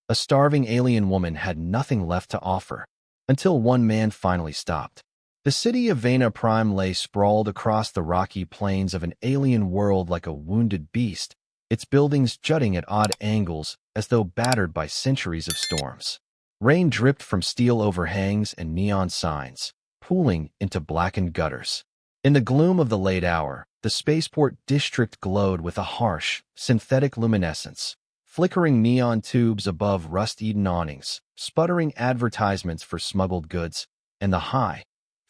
A starving alien woman had nothing left to offer, until one man finally stopped. The city of Veyna Prime lay sprawled across the rocky plains of an alien world like a wounded beast, its buildings jutting at odd angles as though battered by centuries of storms. Rain dripped from steel overhangs and neon signs, pooling into blackened gutters. In the gloom of the late hour, the Spaceport District glowed with a harsh, synthetic luminescence. Flickering neon tubes above rust-eaten awnings, sputtering advertisements for smuggled goods, and the high,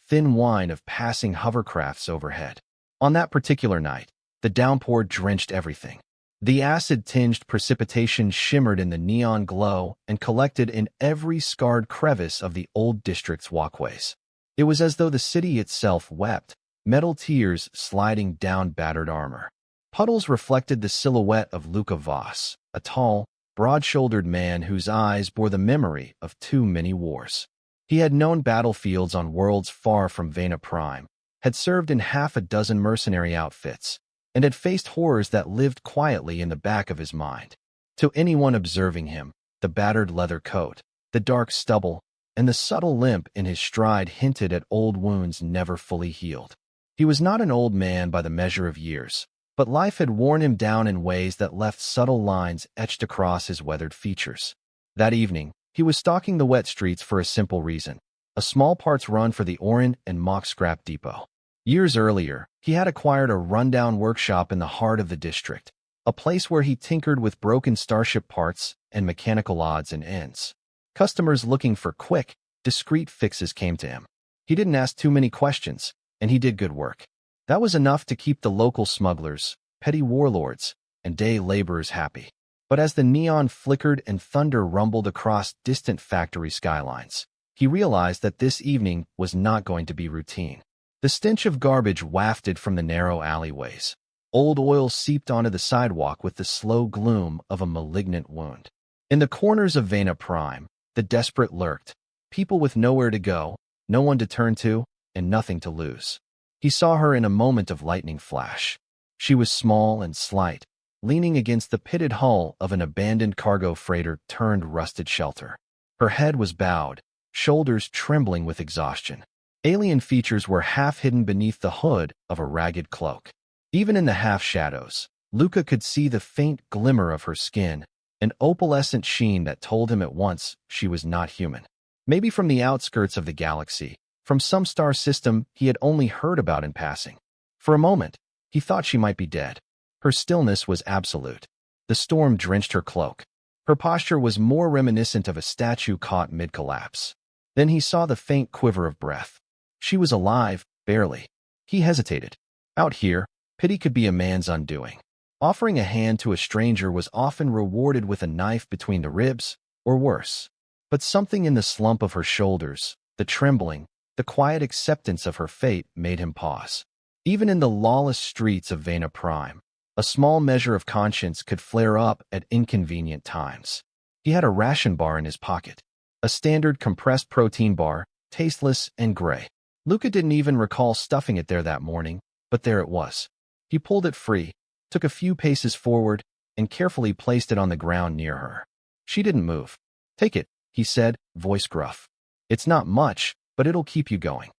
thin whine of passing hovercrafts overhead. On that particular night, the downpour drenched everything. The acid-tinged precipitation shimmered in the neon glow and collected in every scarred crevice of the old district's walkways. It was as though the city itself wept, metal tears sliding down battered armor. Puddles reflected the silhouette of Luka Voss, a tall, broad-shouldered man whose eyes bore the memory of too many wars. He had known battlefields on worlds far from Veyna Prime, had served in half a dozen mercenary outfits, and had faced horrors that lived quietly in the back of his mind. To anyone observing him, the battered leather coat, the dark stubble, and the subtle limp in his stride hinted at old wounds never fully healed. He was not an old man by the measure of years, but life had worn him down in ways that left subtle lines etched across his weathered features. That evening, he was stalking the wet streets for a simple reason: a small parts run for the Orin and Mock Scrap Depot. Years earlier, he had acquired a rundown workshop in the heart of the district, a place where he tinkered with broken starship parts and mechanical odds and ends. Customers looking for quick, discreet fixes came to him. He didn't ask too many questions, and he did good work. That was enough to keep the local smugglers, petty warlords, and day laborers happy. But as the neon flickered and thunder rumbled across distant factory skylines, he realized that this evening was not going to be routine. The stench of garbage wafted from the narrow alleyways. Old oil seeped onto the sidewalk with the slow gloom of a malignant wound. In the corners of Veyna Prime, the desperate lurked, people with nowhere to go, no one to turn to, and nothing to lose. He saw her in a moment of lightning flash. She was small and slight, leaning against the pitted hull of an abandoned cargo freighter turned rusted shelter. Her head was bowed, shoulders trembling with exhaustion. Alien features were half hidden beneath the hood of a ragged cloak. Even in the half-shadows, Luka could see the faint glimmer of her skin, an opalescent sheen that told him at once she was not human. Maybe from the outskirts of the galaxy, from some star system he had only heard about in passing. For a moment, he thought she might be dead. Her stillness was absolute. The storm drenched her cloak. Her posture was more reminiscent of a statue caught mid-collapse. Then he saw the faint quiver of breath. She was alive, barely. He hesitated. Out here, pity could be a man's undoing. Offering a hand to a stranger was often rewarded with a knife between the ribs, or worse. But something in the slump of her shoulders, the trembling, the quiet acceptance of her fate made him pause. Even in the lawless streets of Veyna Prime, a small measure of conscience could flare up at inconvenient times. He had a ration bar in his pocket, a standard compressed protein bar, tasteless and gray. Luka didn't even recall stuffing it there that morning, but there it was. He pulled it free, took a few paces forward, and carefully placed it on the ground near her. She didn't move. "Take it," he said, voice gruff. "It's not much, but it'll keep you going."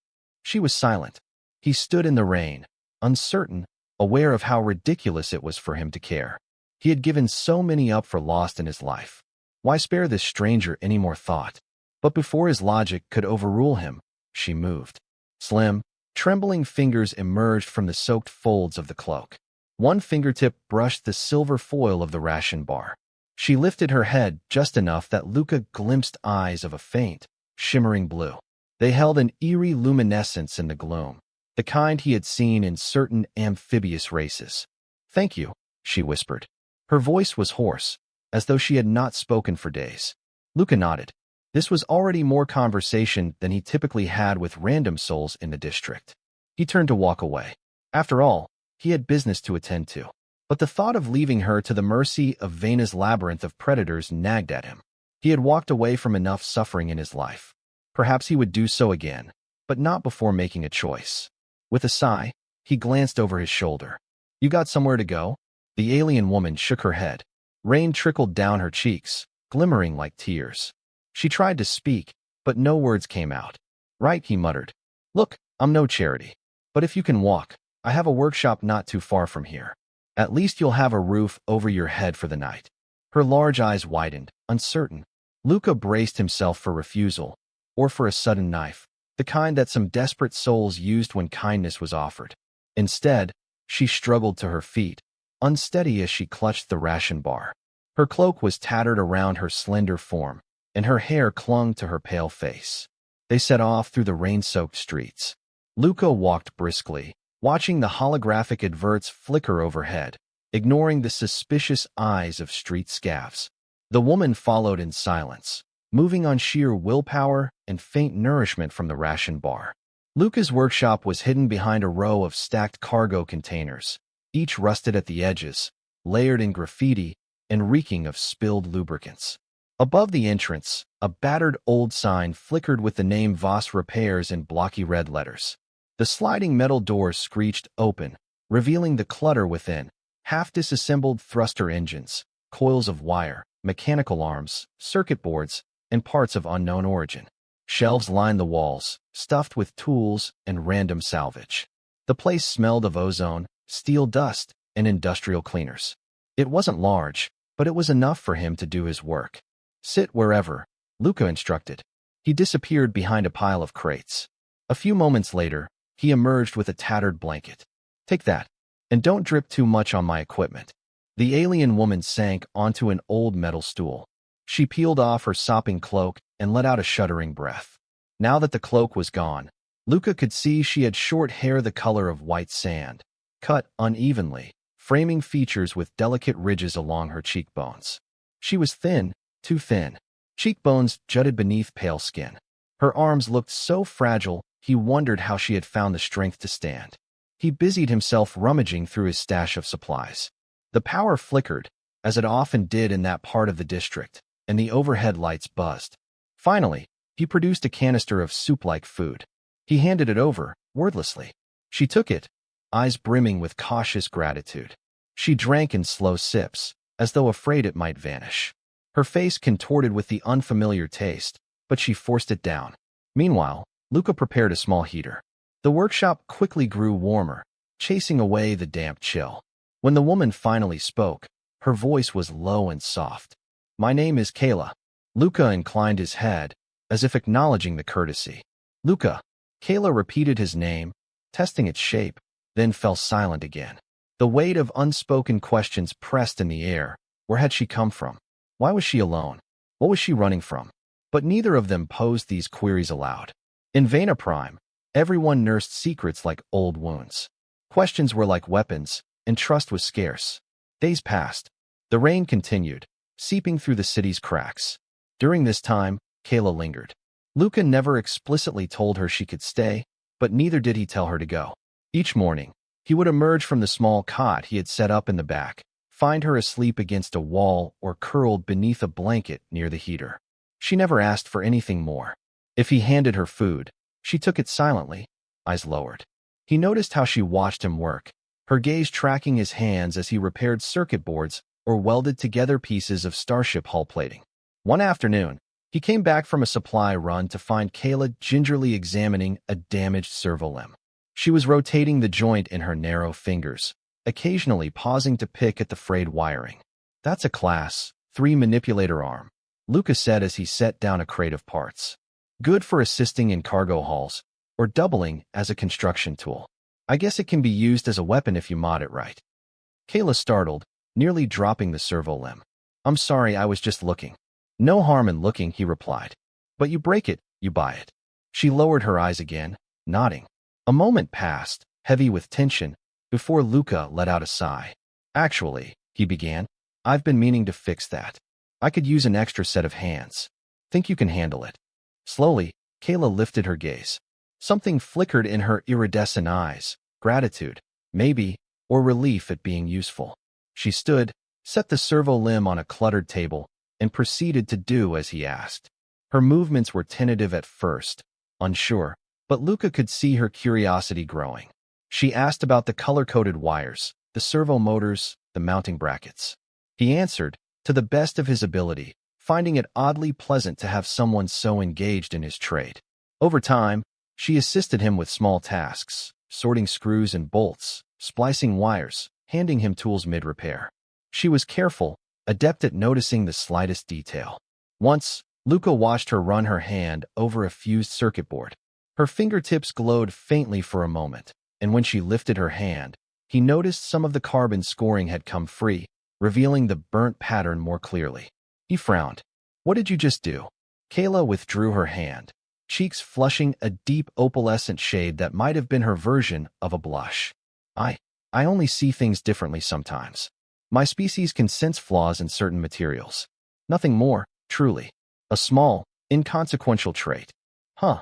She was silent. He stood in the rain, uncertain, aware of how ridiculous it was for him to care. He had given so many up for lost in his life. Why spare this stranger any more thought? But before his logic could overrule him, she moved. Slim, trembling fingers emerged from the soaked folds of the cloak. One fingertip brushed the silver foil of the ration bar. She lifted her head just enough that Luka glimpsed eyes of a faint, shimmering blue. They held an eerie luminescence in the gloom, the kind he had seen in certain amphibious races. "Thank you," she whispered. Her voice was hoarse, as though she had not spoken for days. Luka nodded. This was already more conversation than he typically had with random souls in the district. He turned to walk away. After all, he had business to attend to. But the thought of leaving her to the mercy of Veyna's labyrinth of predators nagged at him. He had walked away from enough suffering in his life. Perhaps he would do so again, but not before making a choice. With a sigh, he glanced over his shoulder. "You got somewhere to go?" The alien woman shook her head. Rain trickled down her cheeks, glimmering like tears. She tried to speak, but no words came out. "Right," he muttered. "Look, I'm no charity. But if you can walk, I have a workshop not too far from here. At least you'll have a roof over your head for the night." Her large eyes widened, uncertain. Luka braced himself for refusal, or for a sudden knife, the kind that some desperate souls used when kindness was offered. Instead, she struggled to her feet, unsteady as she clutched the ration bar. Her cloak was tattered around her slender form, and her hair clung to her pale face. They set off through the rain-soaked streets. Luka walked briskly, watching the holographic adverts flicker overhead, ignoring the suspicious eyes of street scavs. The woman followed in silence, moving on sheer willpower and faint nourishment from the ration bar. Luka's workshop was hidden behind a row of stacked cargo containers, each rusted at the edges, layered in graffiti, and reeking of spilled lubricants. Above the entrance, a battered old sign flickered with the name Voss Repairs in blocky red letters. The sliding metal doors screeched open, revealing the clutter within: half-disassembled thruster engines, coils of wire, mechanical arms, circuit boards, and parts of unknown origin. Shelves lined the walls, stuffed with tools and random salvage. The place smelled of ozone, steel dust, and industrial cleaners. It wasn't large, but it was enough for him to do his work. "Sit wherever," Luka instructed. He disappeared behind a pile of crates. A few moments later, he emerged with a tattered blanket. "Take that, and don't drip too much on my equipment." The alien woman sank onto an old metal stool. She peeled off her sopping cloak and let out a shuddering breath. Now that the cloak was gone, Luka could see she had short hair the color of white sand, cut unevenly, framing features with delicate ridges along her cheekbones. She was thin, too thin. Cheekbones jutted beneath pale skin. Her arms looked so fragile, he wondered how she had found the strength to stand. He busied himself rummaging through his stash of supplies. The power flickered, as it often did in that part of the district, and the overhead lights buzzed. Finally, he produced a canister of soup-like food. He handed it over, wordlessly. She took it, eyes brimming with cautious gratitude. She drank in slow sips, as though afraid it might vanish. Her face contorted with the unfamiliar taste, but she forced it down. Meanwhile, Luka prepared a small heater. The workshop quickly grew warmer, chasing away the damp chill. When the woman finally spoke, her voice was low and soft. "My name is Kaela." Luka inclined his head, as if acknowledging the courtesy. "Luka." Kaela repeated his name, testing its shape, then fell silent again. The weight of unspoken questions pressed in the air. Where had she come from? Why was she alone? What was she running from? But neither of them posed these queries aloud. In Veyna Prime, everyone nursed secrets like old wounds. Questions were like weapons, and trust was scarce. Days passed. The rain continued, seeping through the city's cracks. During this time, Kaela lingered. Luka never explicitly told her she could stay, but neither did he tell her to go. Each morning, he would emerge from the small cot he had set up in the back, find her asleep against a wall or curled beneath a blanket near the heater. She never asked for anything more. If he handed her food, she took it silently, eyes lowered. He noticed how she watched him work, her gaze tracking his hands as he repaired circuit boards or welded together pieces of starship hull plating. One afternoon, he came back from a supply run to find Kaela gingerly examining a damaged servo limb. She was rotating the joint in her narrow fingers, occasionally pausing to pick at the frayed wiring. "That's a Class 3 manipulator arm," Luka said as he set down a crate of parts. "Good for assisting in cargo hauls, or doubling as a construction tool. I guess it can be used as a weapon if you mod it right." Kaela startled, nearly dropping the servo limb. "I'm sorry, I was just looking." "No harm in looking," he replied. "But you break it, you buy it." She lowered her eyes again, nodding. A moment passed, heavy with tension, before Luka let out a sigh. "Actually," he began, "I've been meaning to fix that. I could use an extra set of hands. Think you can handle it?" Slowly, Kaela lifted her gaze. Something flickered in her iridescent eyes, gratitude, maybe, or relief at being useful. She stood, set the servo limb on a cluttered table, and proceeded to do as he asked. Her movements were tentative at first, unsure, but Luka could see her curiosity growing. She asked about the color-coded wires, the servo motors, the mounting brackets. He answered, to the best of his ability, finding it oddly pleasant to have someone so engaged in his trade. Over time, she assisted him with small tasks, sorting screws and bolts, splicing wires, handing him tools mid-repair. She was careful, adept at noticing the slightest detail. Once, Luka watched her run her hand over a fused circuit board. Her fingertips glowed faintly for a moment, and when she lifted her hand, he noticed some of the carbon scoring had come free, revealing the burnt pattern more clearly. He frowned. "What did you just do?" Kaela withdrew her hand, cheeks flushing a deep opalescent shade that might have been her version of a blush. I only see things differently sometimes. My species can sense flaws in certain materials. Nothing more, truly. A small, inconsequential trait." "Huh."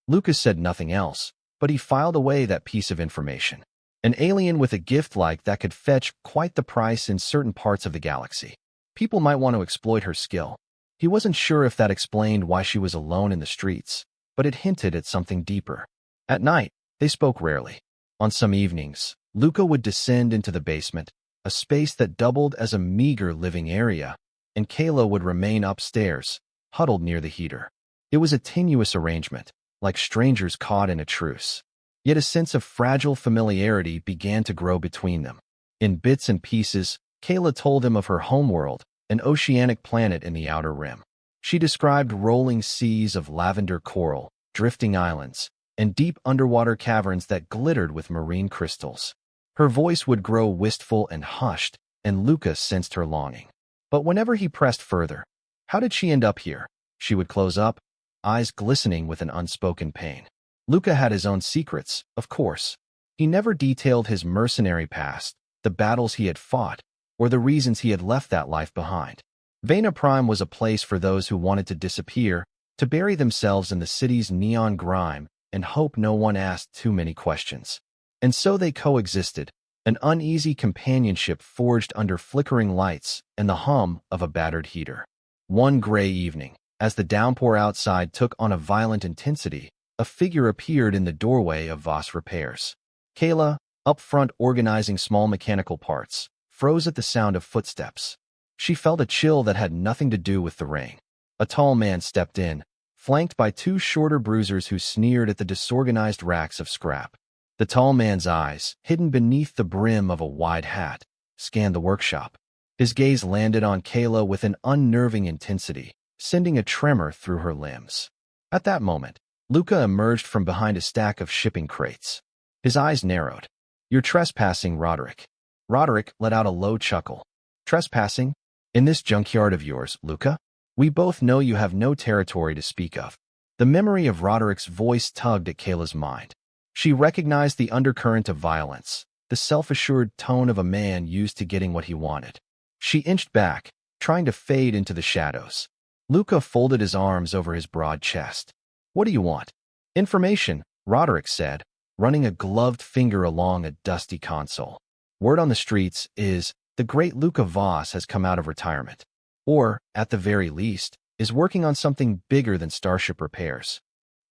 Lucas said nothing else, but he filed away that piece of information. An alien with a gift like that could fetch quite the price in certain parts of the galaxy. People might want to exploit her skill. He wasn't sure if that explained why she was alone in the streets, but it hinted at something deeper. At night, they spoke rarely. On some evenings, Luka would descend into the basement, a space that doubled as a meager living area, and Kaela would remain upstairs, huddled near the heater. It was a tenuous arrangement, like strangers caught in a truce. Yet a sense of fragile familiarity began to grow between them. In bits and pieces, Kaela told him of her homeworld, an oceanic planet in the outer rim. She described rolling seas of lavender coral, drifting islands, and deep underwater caverns that glittered with marine crystals. Her voice would grow wistful and hushed, and Luka sensed her longing. But whenever he pressed further, "How did she end up here?" she would close up, eyes glistening with an unspoken pain. Luka had his own secrets, of course. He never detailed his mercenary past, the battles he had fought, or the reasons he had left that life behind. Veyna Prime was a place for those who wanted to disappear, to bury themselves in the city's neon grime, and hope no one asked too many questions. And so they coexisted, an uneasy companionship forged under flickering lights and the hum of a battered heater. One gray evening, as the downpour outside took on a violent intensity, a figure appeared in the doorway of Voss Repairs. Kaela, up front organizing small mechanical parts, froze at the sound of footsteps. She felt a chill that had nothing to do with the rain. A tall man stepped in, flanked by two shorter bruisers who sneered at the disorganized racks of scrap. The tall man's eyes, hidden beneath the brim of a wide hat, scanned the workshop. His gaze landed on Kaela with an unnerving intensity, sending a tremor through her limbs. At that moment, Luka emerged from behind a stack of shipping crates. His eyes narrowed. "You're trespassing, Roderick." Roderick let out a low chuckle. "Trespassing? In this junkyard of yours, Luka? We both know you have no territory to speak of." The memory of Roderick's voice tugged at Kaela's mind. She recognized the undercurrent of violence, the self-assured tone of a man used to getting what he wanted. She inched back, trying to fade into the shadows. Luka folded his arms over his broad chest. "What do you want?" "Information," Roderick said, running a gloved finger along a dusty console. "Word on the streets is, the great Luka Voss has come out of retirement. Or, at the very least, is working on something bigger than starship repairs."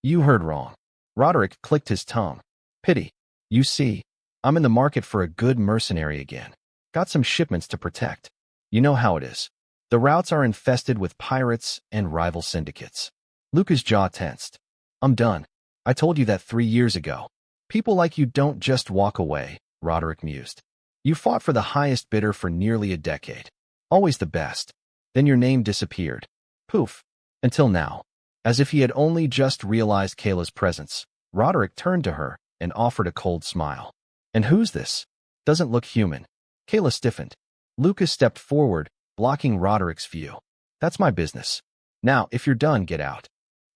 "You heard wrong." Roderick clicked his tongue. "Pity. You see, I'm in the market for a good mercenary again. Got some shipments to protect. You know how it is. The routes are infested with pirates and rival syndicates." Luka's jaw tensed. "I'm done. I told you that 3 years ago. People like you don't just walk away," Roderick mused. "You fought for the highest bidder for nearly a decade. Always the best. Then your name disappeared. Poof. Until now." As if he had only just realized Kaela's presence, Roderick turned to her and offered a cold smile. "And who's this? Doesn't look human." Kaela stiffened. Luka stepped forward, blocking Roderick's view. "That's my business. Now, if you're done, get out."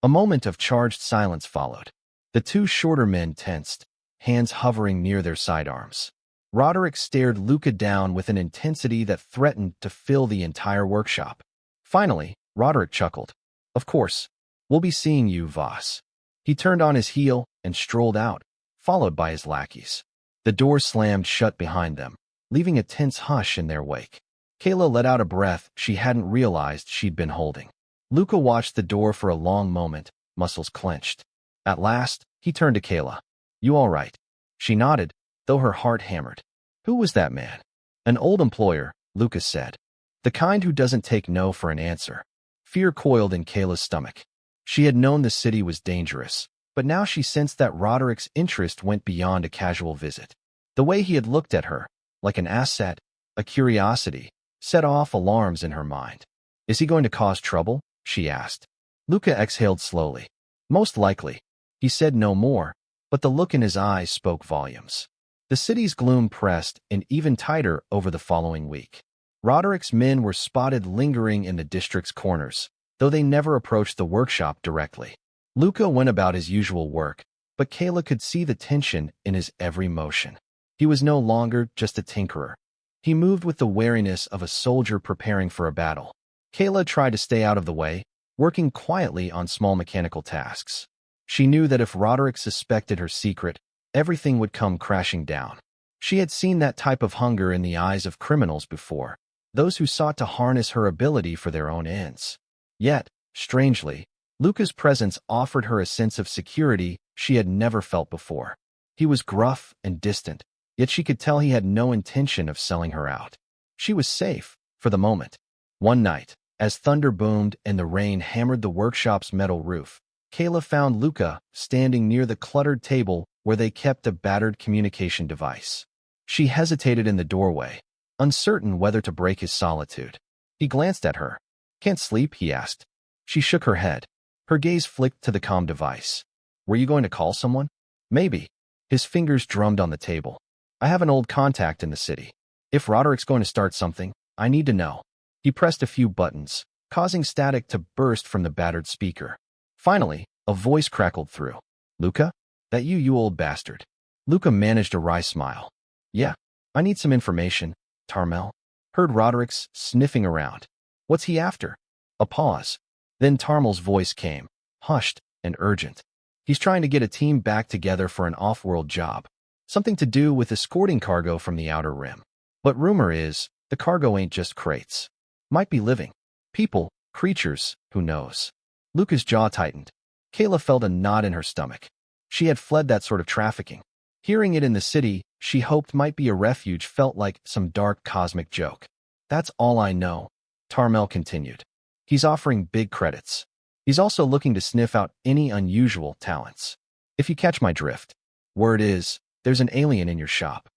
A moment of charged silence followed. The two shorter men tensed, hands hovering near their sidearms. Roderick stared Luka down with an intensity that threatened to fill the entire workshop. Finally, Roderick chuckled. "Of course. We'll be seeing you, Voss." He turned on his heel and strolled out, followed by his lackeys. The door slammed shut behind them, leaving a tense hush in their wake. Kaela let out a breath she hadn't realized she'd been holding. Luka watched the door for a long moment, muscles clenched. At last, he turned to Kaela. "You all right?" She nodded, though her heart hammered. "Who was that man?" "An old employer," Lucas said. "The kind who doesn't take no for an answer. Fear coiled in Kaela's stomach. She had known the city was dangerous, but now she sensed that Roderick's interest went beyond a casual visit. The way he had looked at her, like an asset, a curiosity, set off alarms in her mind. Is he going to cause trouble? She asked. Luka exhaled slowly. Most likely. He said no more, but the look in his eyes spoke volumes. The city's gloom pressed in even tighter over the following week. Roderick's men were spotted lingering in the district's corners, though they never approached the workshop directly. Luka went about his usual work, but Kaela could see the tension in his every motion. He was no longer just a tinkerer. He moved with the wariness of a soldier preparing for a battle. Kaela tried to stay out of the way, working quietly on small mechanical tasks. She knew that if Roderick suspected her secret, everything would come crashing down. She had seen that type of hunger in the eyes of criminals before, those who sought to harness her ability for their own ends. Yet, strangely, Luka's presence offered her a sense of security she had never felt before. He was gruff and distant, yet she could tell he had no intention of selling her out. She was safe, for the moment. One night, as thunder boomed and the rain hammered the workshop's metal roof, Kaela found Luka standing near the cluttered table where they kept a battered communication device. She hesitated in the doorway, uncertain whether to break his solitude. He glanced at her. "Can't sleep?" he asked. She shook her head. Her gaze flicked to the comm device. "Were you going to call someone?" "Maybe." His fingers drummed on the table. "I have an old contact in the city. If Roderick's going to start something, I need to know." He pressed a few buttons, causing static to burst from the battered speaker. Finally, a voice crackled through. "Luka? That you old bastard." Luka managed a wry smile. "Yeah, I need some information, Tarmel." Heard Roderick's sniffing around. "What's he after?" A pause. Then Tarmel's voice came, hushed and urgent. "He's trying to get a team back together for an off-world job. Something to do with escorting cargo from the Outer Rim. But rumor is, the cargo ain't just crates. Might be living. People, creatures, who knows?" Luka's jaw tightened. Kaela felt a knot in her stomach. She had fled that sort of trafficking. Hearing it in the city she hoped might be a refuge felt like some dark cosmic joke. "That's all I know," Tarmel continued. "He's offering big credits. He's also looking to sniff out any unusual talents. If you catch my drift. Word is, there's an alien in your shop."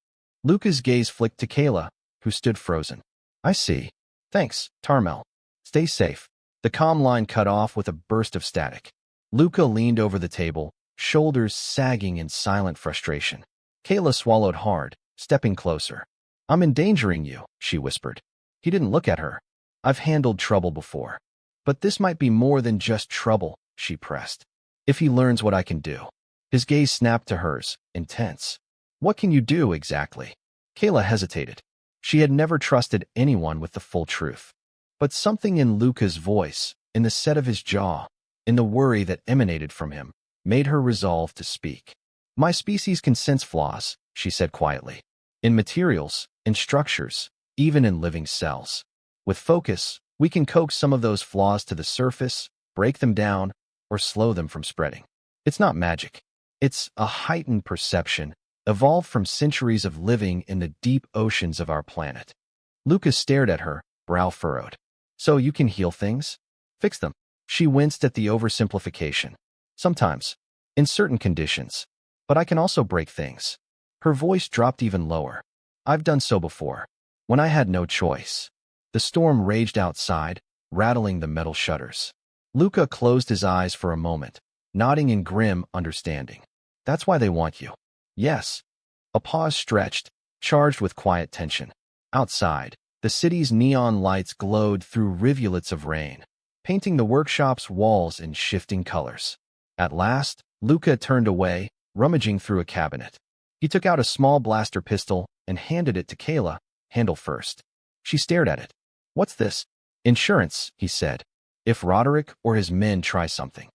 Luka's gaze flicked to Kaela, who stood frozen. "I see. Thanks, Tarmel. Stay safe." The comm line cut off with a burst of static. Luka leaned over the table, shoulders sagging in silent frustration. Kaela swallowed hard, stepping closer. "I'm endangering you," she whispered. He didn't look at her. "I've handled trouble before. But this might be more than just trouble," she pressed. "If he learns what I can do." His gaze snapped to hers, intense. "What can you do, exactly?" Kaela hesitated. She had never trusted anyone with the full truth. But something in Luka's voice, in the set of his jaw, in the worry that emanated from him, made her resolve to speak. "My species can sense flaws," she said quietly. "In materials, in structures, even in living cells. With focus, we can coax some of those flaws to the surface, break them down, or slow them from spreading. It's not magic. It's a heightened perception, evolved from centuries of living in the deep oceans of our planet." Luka stared at her, brow furrowed. "So you can heal things? Fix them?" She winced at the oversimplification. "Sometimes. In certain conditions. But I can also break things." Her voice dropped even lower. "I've done so before. When I had no choice." The storm raged outside, rattling the metal shutters. Luka closed his eyes for a moment, nodding in grim understanding. "That's why they want you." "Yes." A pause stretched, charged with quiet tension. Outside, the city's neon lights glowed through rivulets of rain, painting the workshop's walls in shifting colors. At last, Luka turned away, rummaging through a cabinet. He took out a small blaster pistol and handed it to Kaela, handle first. She stared at it. "What's this?" "Insurance," he said. "If Roderick or his men try something."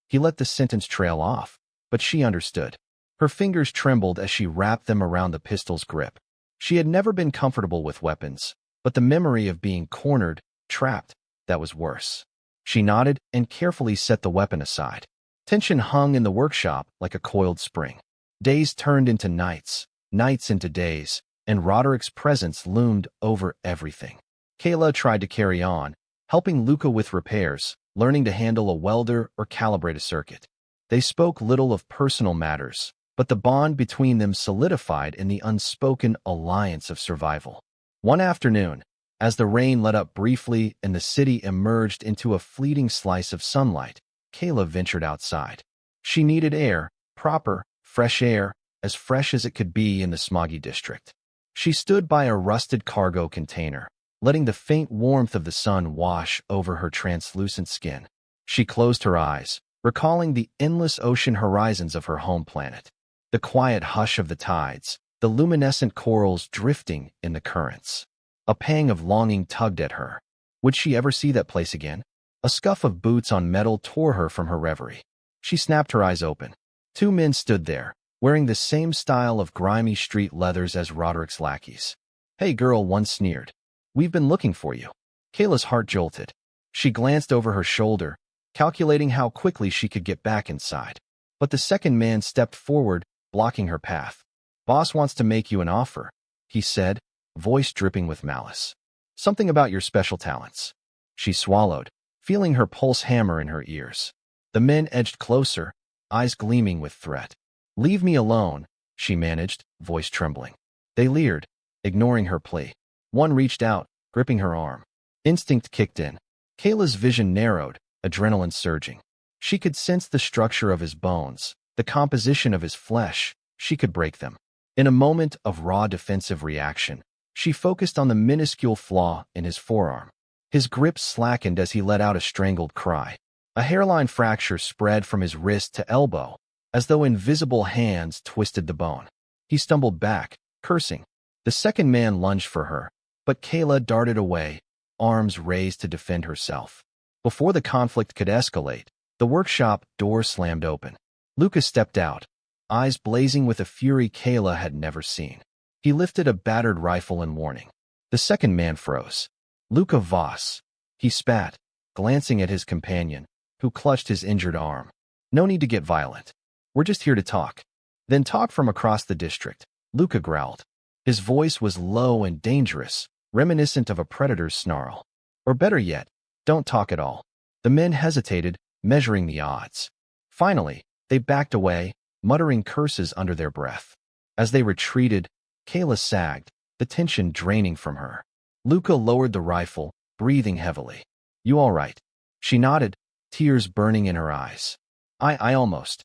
He let the sentence trail off, but she understood. Her fingers trembled as she wrapped them around the pistol's grip. She had never been comfortable with weapons, but the memory of being cornered, trapped, that was worse. She nodded and carefully set the weapon aside. Tension hung in the workshop like a coiled spring. Days turned into nights, nights into days, and Roderick's presence loomed over everything. Kaela tried to carry on, helping Luka with repairs, learning to handle a welder or calibrate a circuit. They spoke little of personal matters, but the bond between them solidified in the unspoken alliance of survival. One afternoon, as the rain let up briefly and the city emerged into a fleeting slice of sunlight, Kaela ventured outside. She needed air, proper, fresh air, as fresh as it could be in the smoggy district. She stood by a rusted cargo container, letting the faint warmth of the sun wash over her translucent skin. She closed her eyes, recalling the endless ocean horizons of her home planet. The quiet hush of the tides, the luminescent corals drifting in the currents. A pang of longing tugged at her. Would she ever see that place again? A scuff of boots on metal tore her from her reverie. She snapped her eyes open. Two men stood there, wearing the same style of grimy street leathers as Roderick's lackeys. "Hey girl," one sneered. "We've been looking for you." Kayla's heart jolted. She glanced over her shoulder, calculating how quickly she could get back inside. But the second man stepped forward, blocking her path. "Boss wants to make you an offer," he said, voice dripping with malice. "Something about your special talents." She swallowed, feeling her pulse hammer in her ears. The men edged closer, eyes gleaming with threat. "Leave me alone," she managed, voice trembling. They leered, ignoring her plea. One reached out, gripping her arm. Instinct kicked in. Kayla's vision narrowed, adrenaline surging. She could sense the structure of his bones, the composition of his flesh. She could break them. In a moment of raw defensive reaction, she focused on the minuscule flaw in his forearm. His grip slackened as he let out a strangled cry. A hairline fracture spread from his wrist to elbow, as though invisible hands twisted the bone. He stumbled back, cursing. The second man lunged for her, but Kaela darted away, arms raised to defend herself. Before the conflict could escalate, the workshop door slammed open. Luka stepped out, eyes blazing with a fury Kaela had never seen. He lifted a battered rifle in warning. The second man froze. "Luka Voss," he spat, glancing at his companion, who clutched his injured arm. "No need to get violent. We're just here to talk." "Then talk from across the district," Luka growled. His voice was low and dangerous, reminiscent of a predator's snarl. "Or better yet, don't talk at all." The men hesitated, measuring the odds. Finally, they backed away, muttering curses under their breath. As they retreated, Kaela sagged, the tension draining from her. Luka lowered the rifle, breathing heavily. "You all right?" She nodded, tears burning in her eyes. I almost.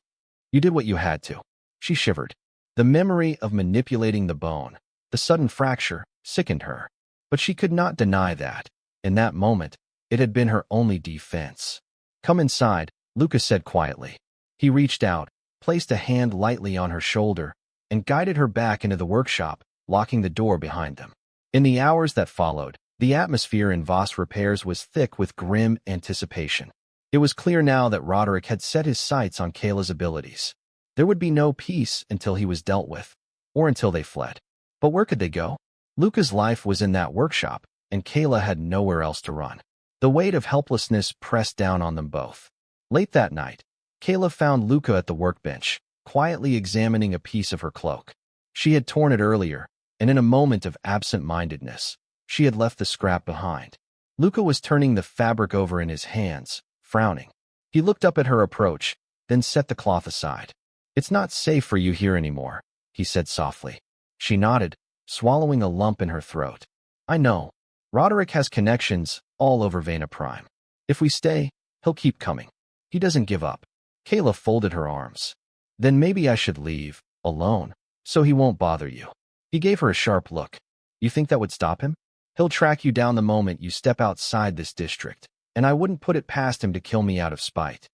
You did what you had to." She shivered. The memory of manipulating the bone, the sudden fracture, sickened her. But she could not deny that, in that moment, it had been her only defense. "Come inside," Luka said quietly. He reached out, placed a hand lightly on her shoulder, and guided her back into the workshop, locking the door behind them. In the hours that followed, the atmosphere in Voss Repairs was thick with grim anticipation. It was clear now that Roderick had set his sights on Kaela's abilities. There would be no peace until he was dealt with, or until they fled. But where could they go? Luka's life was in that workshop, and Kaela had nowhere else to run. The weight of helplessness pressed down on them both. Late that night, Kaela found Luka at the workbench, quietly examining a piece of her cloak. She had torn it earlier, and in a moment of absent-mindedness, she had left the scrap behind. Luka was turning the fabric over in his hands, frowning. He looked up at her approach, then set the cloth aside. "It's not safe for you here anymore," he said softly. She nodded, swallowing a lump in her throat. "I know. Roderick has connections all over Veyna Prime. If we stay, he'll keep coming. He doesn't give up." Kaela folded her arms. "Then maybe I should leave, alone, so he won't bother you." He gave her a sharp look. "You think that would stop him? He'll track you down the moment you step outside this district, and I wouldn't put it past him to kill me out of spite."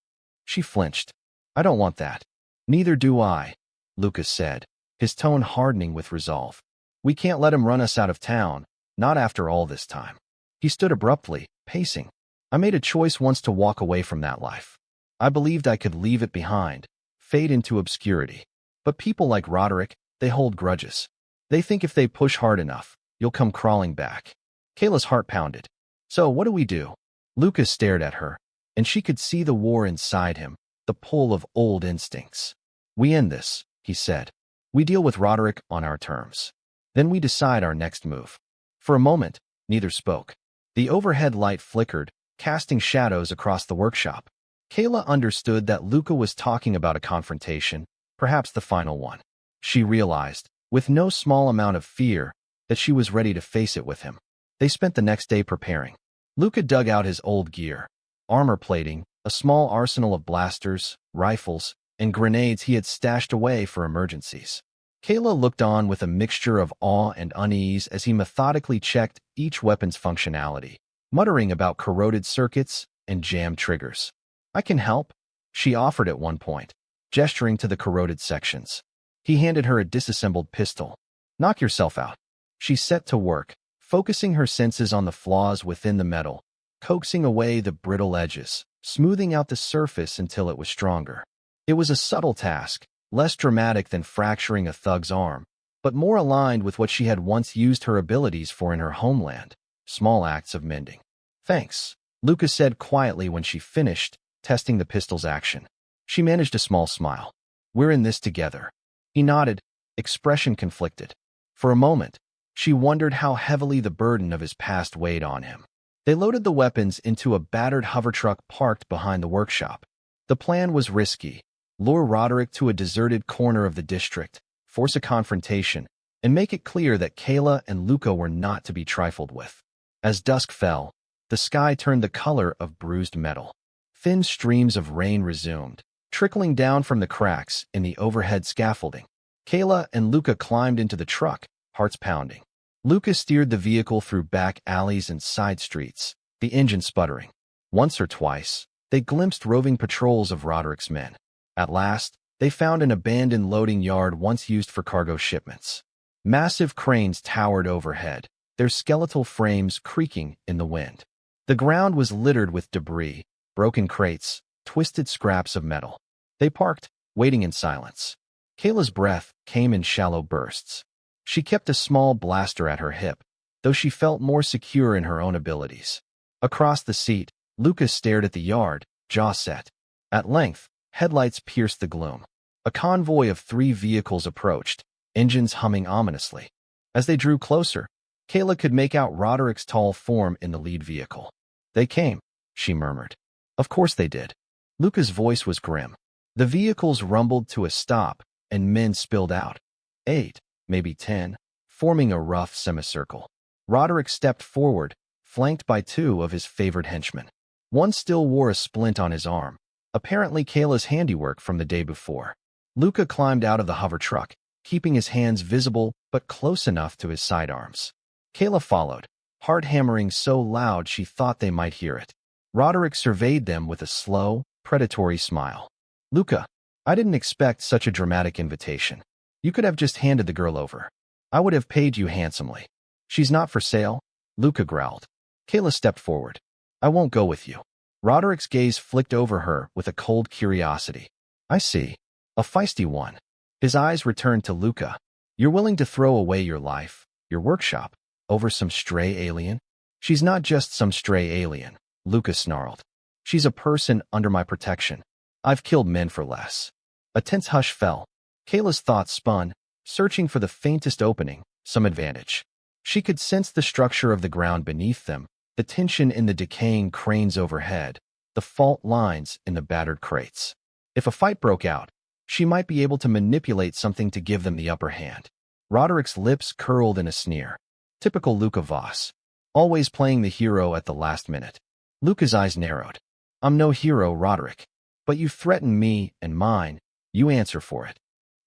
She flinched. "I don't want that." "Neither do I," Luka said, his tone hardening with resolve. "We can't let him run us out of town, not after all this time." He stood abruptly, pacing. "I made a choice once to walk away from that life. I believed I could leave it behind, fade into obscurity. But people like Roderick, they hold grudges. They think if they push hard enough, you'll come crawling back." Kaela's heart pounded. "So what do we do?" Luka stared at her, and she could see the war inside him, the pull of old instincts. "We end this," he said. "We deal with Roderick on our terms. Then we decide our next move." For a moment, neither spoke. The overhead light flickered, casting shadows across the workshop. Kaela understood that Luka was talking about a confrontation, perhaps the final one. She realized, with no small amount of fear, that she was ready to face it with him. They spent the next day preparing. Luka dug out his old gear, armor plating, a small arsenal of blasters, rifles, and grenades he had stashed away for emergencies. Kaela looked on with a mixture of awe and unease as he methodically checked each weapon's functionality, muttering about corroded circuits and jammed triggers. "I can help," she offered at one point, gesturing to the corroded sections. He handed her a disassembled pistol. "Knock yourself out." She set to work, focusing her senses on the flaws within the metal, coaxing away the brittle edges, smoothing out the surface until it was stronger. It was a subtle task, less dramatic than fracturing a thug's arm, but more aligned with what she had once used her abilities for in her homeland, small acts of mending. "Thanks," Luka said quietly when she finished, testing the pistol's action. She managed a small smile. "We're in this together." He nodded, expression conflicted. For a moment, she wondered how heavily the burden of his past weighed on him. They loaded the weapons into a battered hover truck parked behind the workshop. The plan was risky: lure Roderick to a deserted corner of the district, force a confrontation, and make it clear that Kaela and Luka were not to be trifled with. As dusk fell, the sky turned the color of bruised metal. Thin streams of rain resumed, trickling down from the cracks in the overhead scaffolding. Kaela and Luka climbed into the truck, hearts pounding. Luka steered the vehicle through back alleys and side streets, the engine sputtering. Once or twice, they glimpsed roving patrols of Roderick's men. At last, they found an abandoned loading yard once used for cargo shipments. Massive cranes towered overhead, their skeletal frames creaking in the wind. The ground was littered with debris, broken crates, twisted scraps of metal. They parked, waiting in silence. Kaela's breath came in shallow bursts. She kept a small blaster at her hip, though she felt more secure in her own abilities. Across the seat, Lucas stared at the yard, jaw set. At length, headlights pierced the gloom. A convoy of 3 vehicles approached, engines humming ominously. As they drew closer, Kaela could make out Roderick's tall form in the lead vehicle. "They came," she murmured. "Of course they did." Luka's voice was grim. The vehicles rumbled to a stop, and men spilled out. 8, maybe 10, forming a rough semicircle. Roderick stepped forward, flanked by 2 of his favored henchmen. One still wore a splint on his arm, apparently Kaela's handiwork from the day before. Luka climbed out of the hover truck, keeping his hands visible but close enough to his sidearms. Kaela followed, heart hammering so loud she thought they might hear it. Roderick surveyed them with a slow, predatory smile. "Luka, I didn't expect such a dramatic invitation. You could have just handed the girl over. I would have paid you handsomely." "She's not for sale," Luka growled. Kaela stepped forward. "I won't go with you." Roderick's gaze flicked over her with a cold curiosity. "I see. A feisty one." His eyes returned to Luka. "You're willing to throw away your life, your workshop, over some stray alien?" "She's not just some stray alien," Luka snarled. "She's a person under my protection. I've killed men for less." A tense hush fell. Kaela's thoughts spun, searching for the faintest opening, some advantage. She could sense the structure of the ground beneath them, the tension in the decaying cranes overhead, the fault lines in the battered crates. If a fight broke out, she might be able to manipulate something to give them the upper hand. Roderick's lips curled in a sneer. Typical Luka Voss. Always playing the hero at the last minute. Luka's eyes narrowed. "I'm no hero, Roderick. But you threaten me and mine. You answer for it."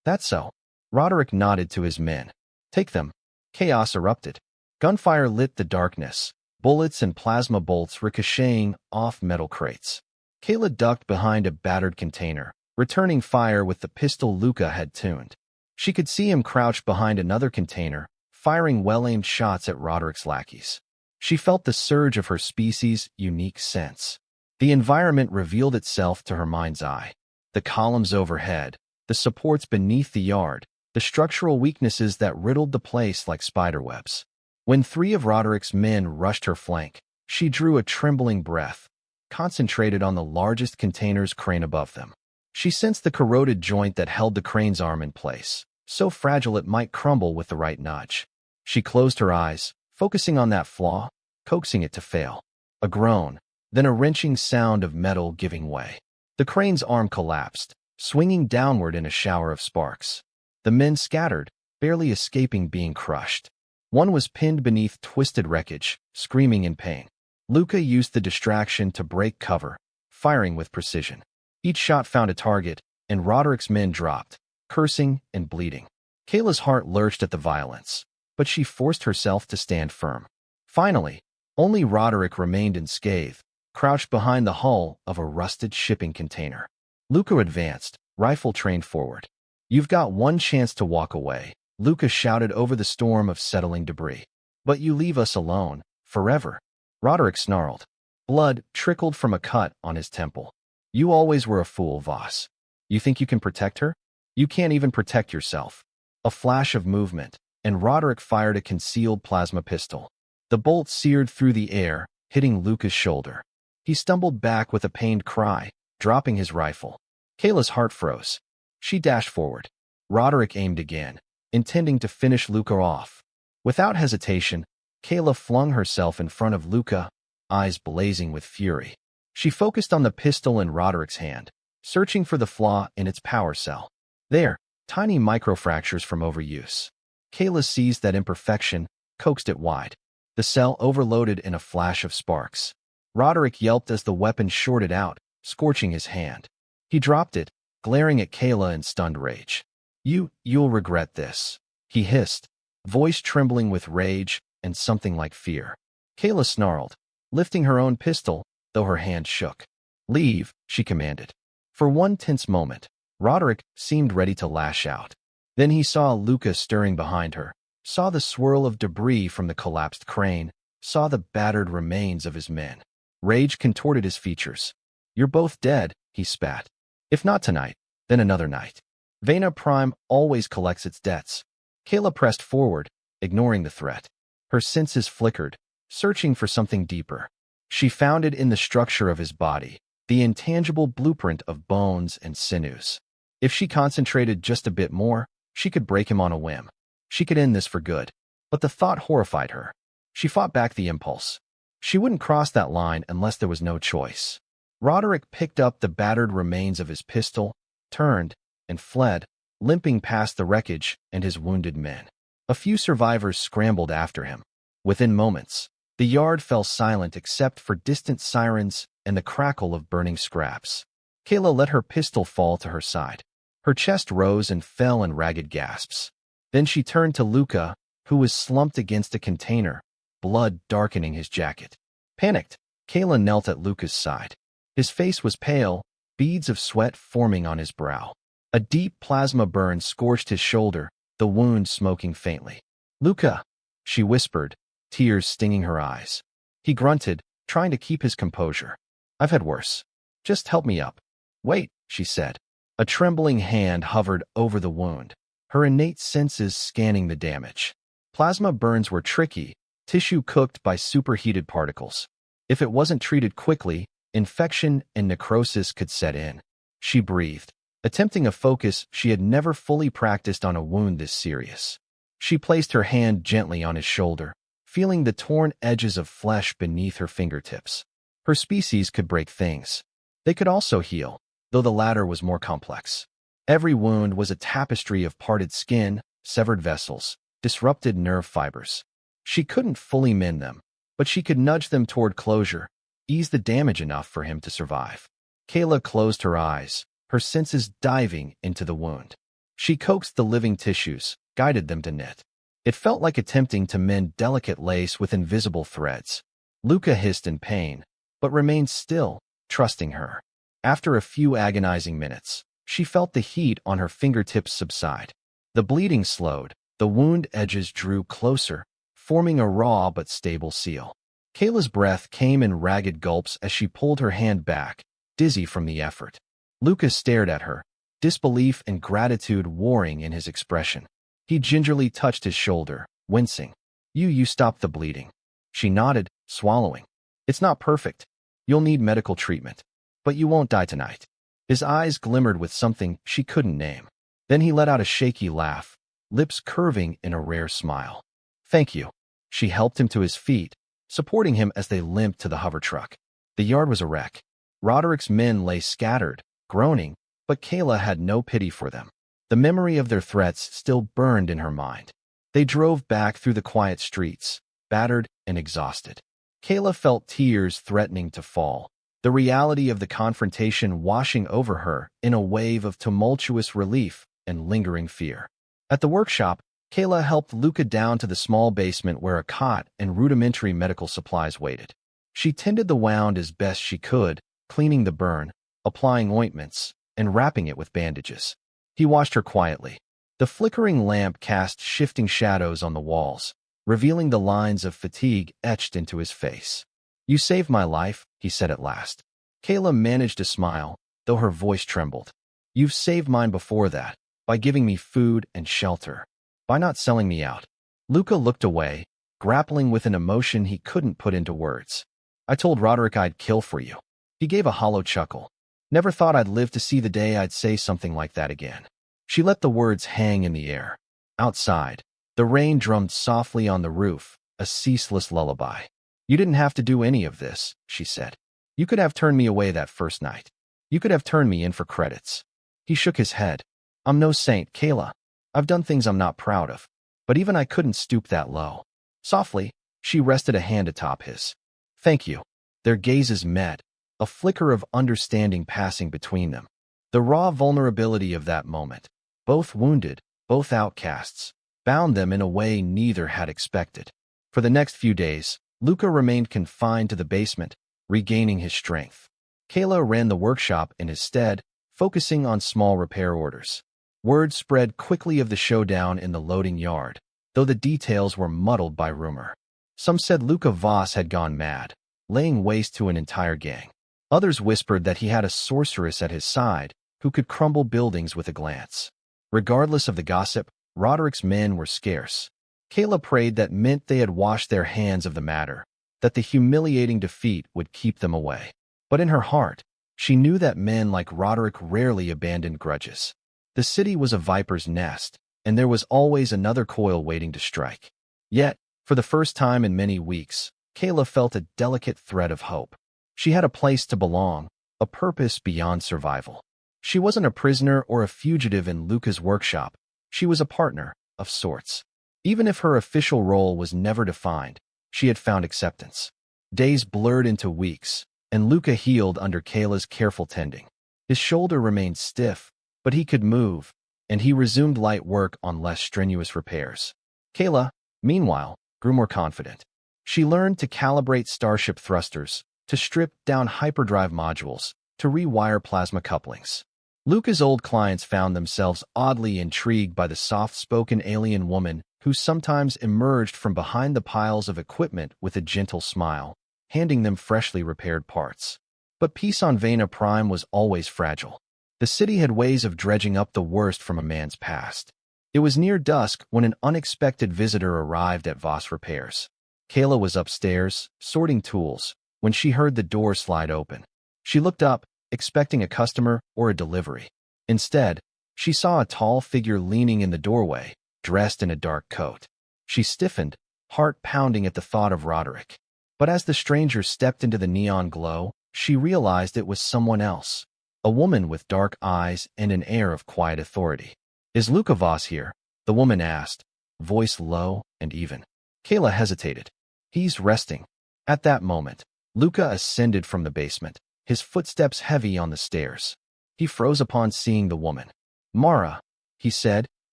"That's so." Roderick nodded to his men. "Take them." Chaos erupted. Gunfire lit the darkness, bullets and plasma bolts ricocheting off metal crates. Kaela ducked behind a battered container, returning fire with the pistol Luka had tuned. She could see him crouched behind another container, firing well-aimed shots at Roderick's lackeys. She felt the surge of her species' unique sense. The environment revealed itself to her mind's eye. The columns overhead, the supports beneath the yard, the structural weaknesses that riddled the place like spiderwebs. When 3 of Roderick's men rushed her flank, she drew a trembling breath, concentrated on the largest container's crane above them. She sensed the corroded joint that held the crane's arm in place, so fragile it might crumble with the right nudge. She closed her eyes, focusing on that flaw, coaxing it to fail. A groan, then a wrenching sound of metal giving way. The crane's arm collapsed, swinging downward in a shower of sparks. The men scattered, barely escaping being crushed. One was pinned beneath twisted wreckage, screaming in pain. Luka used the distraction to break cover, firing with precision. Each shot found a target, and Roderick's men dropped, cursing and bleeding. Kaela's heart lurched at the violence, but she forced herself to stand firm. Finally, only Roderick remained unscathed, crouched behind the hull of a rusted shipping container. Luka advanced, rifle trained forward. "You've got one chance to walk away," Luka shouted over the storm of settling debris. "But you leave us alone, forever." Roderick snarled. Blood trickled from a cut on his temple. "You always were a fool, Voss. You think you can protect her? You can't even protect yourself." A flash of movement, and Roderick fired a concealed plasma pistol. The bolt seared through the air, hitting Luka's shoulder. He stumbled back with a pained cry, dropping his rifle. Kaela's heart froze. She dashed forward. Roderick aimed again, intending to finish Luka off. Without hesitation, Kaela flung herself in front of Luka, eyes blazing with fury. She focused on the pistol in Roderick's hand, searching for the flaw in its power cell. There, tiny microfractures from overuse. Kaela seized that imperfection, coaxed it wide. The cell overloaded in a flash of sparks. Roderick yelped as the weapon shorted out, scorching his hand. He dropped it, glaring at Kaela in stunned rage. You'll regret this," he hissed, voice trembling with rage and something like fear. Kaela snarled, lifting her own pistol, though her hand shook. "Leave," she commanded. For one tense moment, Roderick seemed ready to lash out. Then he saw Luka stirring behind her, saw the swirl of debris from the collapsed crane, saw the battered remains of his men. Rage contorted his features. "You're both dead," he spat. "If not tonight, then another night. Veyna Prime always collects its debts." Kaela pressed forward, ignoring the threat. Her senses flickered, searching for something deeper. She found it in the structure of his body, the intangible blueprint of bones and sinews. If she concentrated just a bit more, she could break him on a whim. She could end this for good. But the thought horrified her. She fought back the impulse. She wouldn't cross that line unless there was no choice. Roderick picked up the battered remains of his pistol, turned, and fled, limping past the wreckage and his wounded men. A few survivors scrambled after him. Within moments, the yard fell silent except for distant sirens and the crackle of burning scraps. Kaela let her pistol fall to her side. Her chest rose and fell in ragged gasps. Then she turned to Luka, who was slumped against a container, blood darkening his jacket. Panicked, Kaela knelt at Luka's side. His face was pale, beads of sweat forming on his brow. A deep plasma burn scorched his shoulder, the wound smoking faintly. "Luka," she whispered, tears stinging her eyes. He grunted, trying to keep his composure. "I've had worse. Just help me up." "Wait," she said. A trembling hand hovered over the wound, her innate senses scanning the damage. Plasma burns were tricky, tissue cooked by superheated particles. If it wasn't treated quickly, infection and necrosis could set in. She breathed, attempting a focus she had never fully practiced on a wound this serious. She placed her hand gently on his shoulder, feeling the torn edges of flesh beneath her fingertips. Her species could break things. They could also heal, though the latter was more complex. Every wound was a tapestry of parted skin, severed vessels, disrupted nerve fibers. She couldn't fully mend them, but she could nudge them toward closure, ease the damage enough for him to survive. Kaela closed her eyes, her senses diving into the wound. She coaxed the living tissues, guided them to knit. It felt like attempting to mend delicate lace with invisible threads. Luka hissed in pain, but remained still, trusting her. After a few agonizing minutes, she felt the heat on her fingertips subside. The bleeding slowed, the wound edges drew closer, forming a raw but stable seal. Kaela's breath came in ragged gulps as she pulled her hand back, dizzy from the effort. Luka stared at her, disbelief and gratitude warring in his expression. He gingerly touched his shoulder, wincing. You stopped the bleeding." She nodded, swallowing. "It's not perfect. You'll need medical treatment. But you won't die tonight." His eyes glimmered with something she couldn't name. Then he let out a shaky laugh, lips curving in a rare smile. "Thank you." She helped him to his feet, supporting him as they limped to the hover truck. The yard was a wreck. Roderick's men lay scattered, groaning, but Kaela had no pity for them. The memory of their threats still burned in her mind. They drove back through the quiet streets, battered and exhausted. Kaela felt tears threatening to fall, the reality of the confrontation washing over her in a wave of tumultuous relief and lingering fear. At the workshop, Kaela helped Luka down to the small basement where a cot and rudimentary medical supplies waited. She tended the wound as best she could, cleaning the burn, applying ointments, and wrapping it with bandages. He watched her quietly. The flickering lamp cast shifting shadows on the walls, revealing the lines of fatigue etched into his face. "You saved my life," he said at last. Kaela managed to smile, though her voice trembled. "You've saved mine before that, by giving me food and shelter, by not selling me out." Luka looked away, grappling with an emotion he couldn't put into words. "I told Roderick I'd kill for you." He gave a hollow chuckle. "Never thought I'd live to see the day I'd say something like that again." She let the words hang in the air. Outside, the rain drummed softly on the roof, a ceaseless lullaby. "You didn't have to do any of this," she said. "You could have turned me away that first night. You could have turned me in for credits." He shook his head. "I'm no saint, Kaela. I've done things I'm not proud of. But even I couldn't stoop that low." Softly, she rested a hand atop his. "Thank you." Their gazes met, a flicker of understanding passing between them. The raw vulnerability of that moment, both wounded, both outcasts, bound them in a way neither had expected. For the next few days, Luka remained confined to the basement, regaining his strength. Kaela ran the workshop in his stead, focusing on small repair orders. Word spread quickly of the showdown in the loading yard, though the details were muddled by rumor. Some said Luka Voss had gone mad, laying waste to an entire gang. Others whispered that he had a sorceress at his side who could crumble buildings with a glance. Regardless of the gossip, Roderick's men were scarce. Kaela prayed that meant they had washed their hands of the matter, that the humiliating defeat would keep them away. But in her heart, she knew that men like Roderick rarely abandoned grudges. The city was a viper's nest, and there was always another coil waiting to strike. Yet, for the first time in many weeks, Kaela felt a delicate thread of hope. She had a place to belong, a purpose beyond survival. She wasn't a prisoner or a fugitive in Luka's workshop. She was a partner, of sorts. Even if her official role was never defined, she had found acceptance. Days blurred into weeks, and Luka healed under Kaela's careful tending. His shoulder remained stiff, but he could move, and he resumed light work on less strenuous repairs. Kaela, meanwhile, grew more confident. She learned to calibrate starship thrusters, to strip down hyperdrive modules, to rewire plasma couplings. Luka's old clients found themselves oddly intrigued by the soft-spoken alien woman who sometimes emerged from behind the piles of equipment with a gentle smile, handing them freshly repaired parts. But peace on Veyna Prime was always fragile. The city had ways of dredging up the worst from a man's past. It was near dusk when an unexpected visitor arrived at Voss Repairs. Kaela was upstairs, sorting tools, when she heard the door slide open. She looked up, expecting a customer or a delivery. Instead, she saw a tall figure leaning in the doorway, dressed in a dark coat. She stiffened, heart pounding at the thought of Roderick. But as the stranger stepped into the neon glow, she realized it was someone else, a woman with dark eyes and an air of quiet authority. "Is Luka Voss here?" the woman asked, voice low and even. Kaela hesitated. "He's resting." At that moment, Luka ascended from the basement, his footsteps heavy on the stairs. He froze upon seeing the woman. "Mara," he said,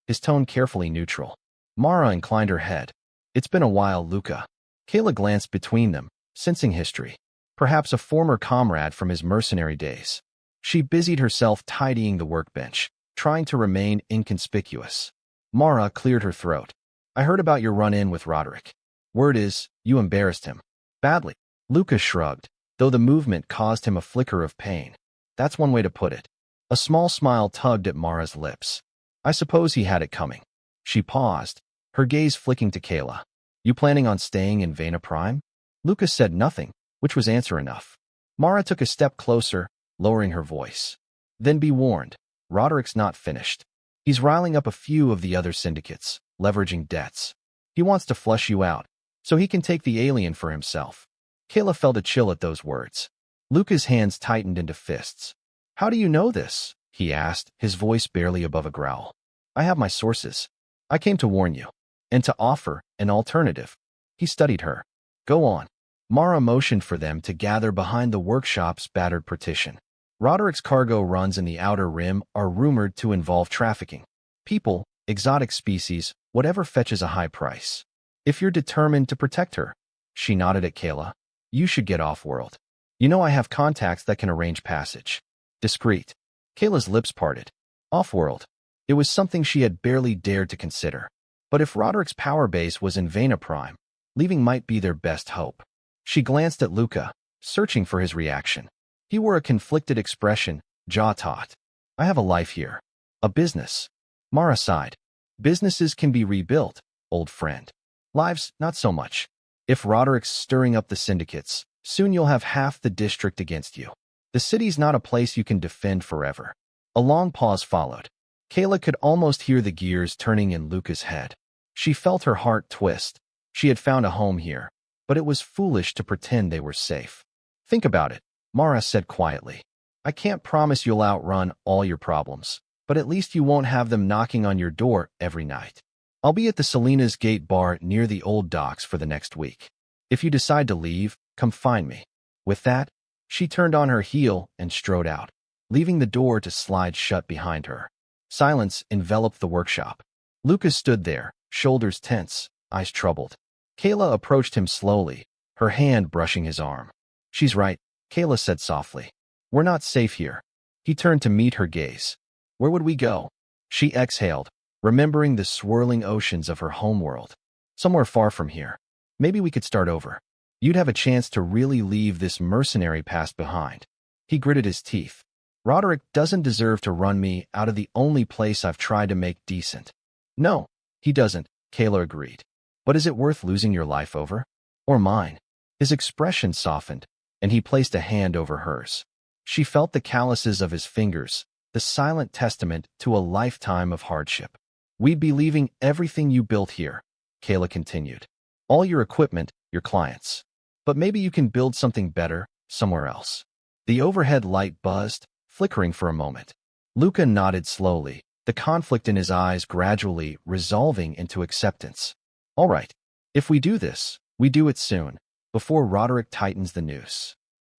his tone carefully neutral. Mara inclined her head. "It's been a while, Luka." Kaela glanced between them, sensing history. Perhaps a former comrade from his mercenary days. She busied herself tidying the workbench, trying to remain inconspicuous. Mara cleared her throat. "I heard about your run-in with Roderick. Word is, you embarrassed him." "Badly." Luka shrugged, though the movement caused him a flicker of pain. "That's one way to put it." A small smile tugged at Mara's lips. "I suppose he had it coming." She paused, her gaze flicking to Kaela. "You planning on staying in Veyna Prime?" Luka said nothing, which was answer enough. Mara took a step closer, lowering her voice. "Then be warned, Roderick's not finished. He's riling up a few of the other syndicates, leveraging debts. He wants to flush you out, so he can take the alien for himself." Kaela felt a chill at those words. Luka's hands tightened into fists. "How do you know this?" he asked, his voice barely above a growl. "I have my sources. I came to warn you. And to offer an alternative." He studied her. "Go on." Mara motioned for them to gather behind the workshop's battered partition. "Roderick's cargo runs in the Outer Rim are rumored to involve trafficking. People, exotic species, whatever fetches a high price. If you're determined to protect her," she nodded at Kaela, "you should get off-world. You know I have contacts that can arrange passage." Discreet. Kayla's lips parted. Off-world. It was something she had barely dared to consider. But if Roderick's power base was in Veyna Prime, leaving might be their best hope. She glanced at Luka, searching for his reaction. He wore a conflicted expression, jaw taut. "I have a life here. A business." Mara sighed. "Businesses can be rebuilt, old friend. Lives, not so much. If Roderick's stirring up the syndicates, soon you'll have half the district against you. The city's not a place you can defend forever." A long pause followed. Kaela could almost hear the gears turning in Luka's head. She felt her heart twist. She had found a home here, but it was foolish to pretend they were safe. "Think about it," Mara said quietly. "I can't promise you'll outrun all your problems, but at least you won't have them knocking on your door every night. I'll be at the Selena's Gate bar near the old docks for the next week. If you decide to leave, come find me." With that, she turned on her heel and strode out, leaving the door to slide shut behind her. Silence enveloped the workshop. Luka stood there, shoulders tense, eyes troubled. Kaela approached him slowly, her hand brushing his arm. "She's right," Kaela said softly. "We're not safe here." He turned to meet her gaze. "Where would we go?" She exhaled, remembering the swirling oceans of her homeworld. "Somewhere far from here. Maybe we could start over. You'd have a chance to really leave this mercenary past behind." He gritted his teeth. "Roderick doesn't deserve to run me out of the only place I've tried to make decent." "No, he doesn't," Kaela agreed. "But is it worth losing your life over? Or mine?" His expression softened, and he placed a hand over hers. She felt the calluses of his fingers, the silent testament to a lifetime of hardship. "We'd be leaving everything you built here," Kaela continued. "All your equipment, your clients. But maybe you can build something better somewhere else." The overhead light buzzed, flickering for a moment. Luka nodded slowly, the conflict in his eyes gradually resolving into acceptance. "All right. If we do this, we do it soon, before Roderick tightens the noose."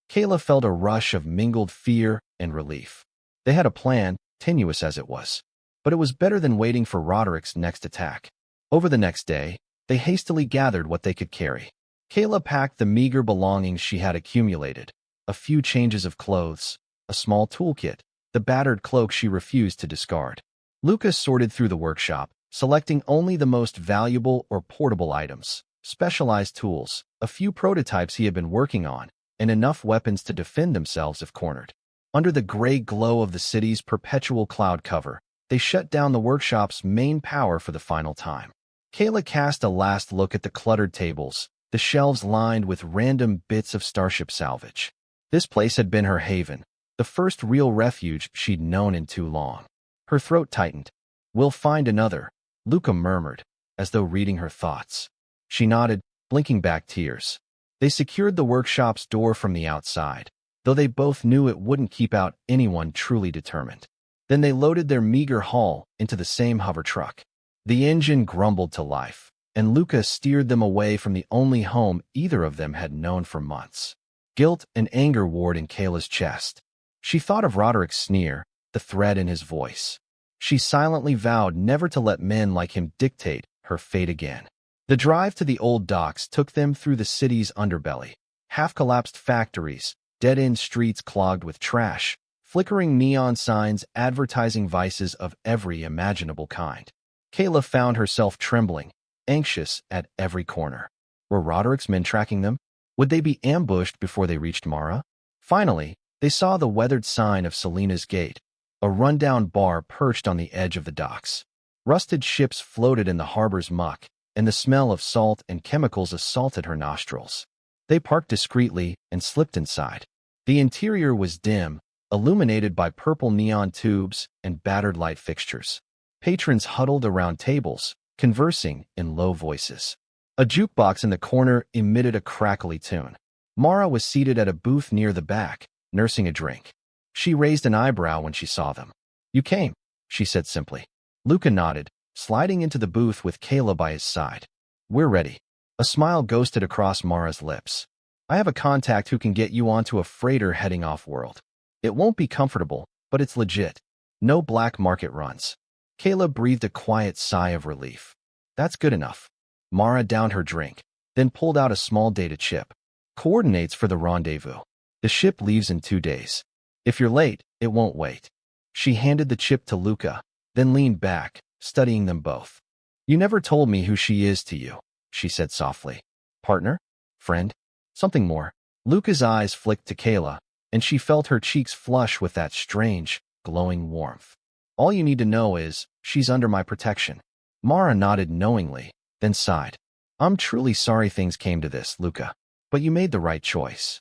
Kaela felt a rush of mingled fear and relief. They had a plan, tenuous as it was. But it was better than waiting for Roderick's next attack. Over the next day, they hastily gathered what they could carry. Kaela packed the meager belongings she had accumulated, a few changes of clothes, a small toolkit, the battered cloak she refused to discard. Luka sorted through the workshop, selecting only the most valuable or portable items, specialized tools, a few prototypes he had been working on, and enough weapons to defend themselves if cornered. Under the gray glow of the city's perpetual cloud cover, they shut down the workshop's main power for the final time. Kaela cast a last look at the cluttered tables, the shelves lined with random bits of starship salvage. This place had been her haven, the first real refuge she'd known in too long. Her throat tightened. "We'll find another," Luka murmured, as though reading her thoughts. She nodded, blinking back tears. They secured the workshop's door from the outside, though they both knew it wouldn't keep out anyone truly determined. Then they loaded their meager haul into the same hover truck. The engine grumbled to life, and Luka steered them away from the only home either of them had known for months. Guilt and anger warred in Kaela's chest. She thought of Roderick's sneer, the threat in his voice. She silently vowed never to let men like him dictate her fate again. The drive to the old docks took them through the city's underbelly. Half-collapsed factories, dead-end streets clogged with trash, flickering neon signs advertising vices of every imaginable kind. Kaela found herself trembling, anxious at every corner. Were Roderick's men tracking them? Would they be ambushed before they reached Mara? Finally, they saw the weathered sign of Selena's Gate, a rundown bar perched on the edge of the docks. Rusted ships floated in the harbor's muck, and the smell of salt and chemicals assaulted her nostrils. They parked discreetly and slipped inside. The interior was dim, illuminated by purple neon tubes and battered light fixtures. Patrons huddled around tables, conversing in low voices. A jukebox in the corner emitted a crackly tune. Mara was seated at a booth near the back, nursing a drink. She raised an eyebrow when she saw them. "You came," she said simply. Luka nodded, sliding into the booth with Kaela by his side. "We're ready." A smile ghosted across Mara's lips. "I have a contact who can get you onto a freighter heading off-world. It won't be comfortable, but it's legit. No black market runs." Kaela breathed a quiet sigh of relief. "That's good enough." Mara downed her drink, then pulled out a small data chip. "Coordinates for the rendezvous. The ship leaves in 2 days. If you're late, it won't wait." She handed the chip to Luka, then leaned back, studying them both. "You never told me who she is to you," she said softly. "Partner? Friend? Something more?" Luka's eyes flicked to Kaela, and she felt her cheeks flush with that strange, glowing warmth. "All you need to know is, she's under my protection." Mara nodded knowingly, then sighed. "I'm truly sorry things came to this, Luka, but you made the right choice."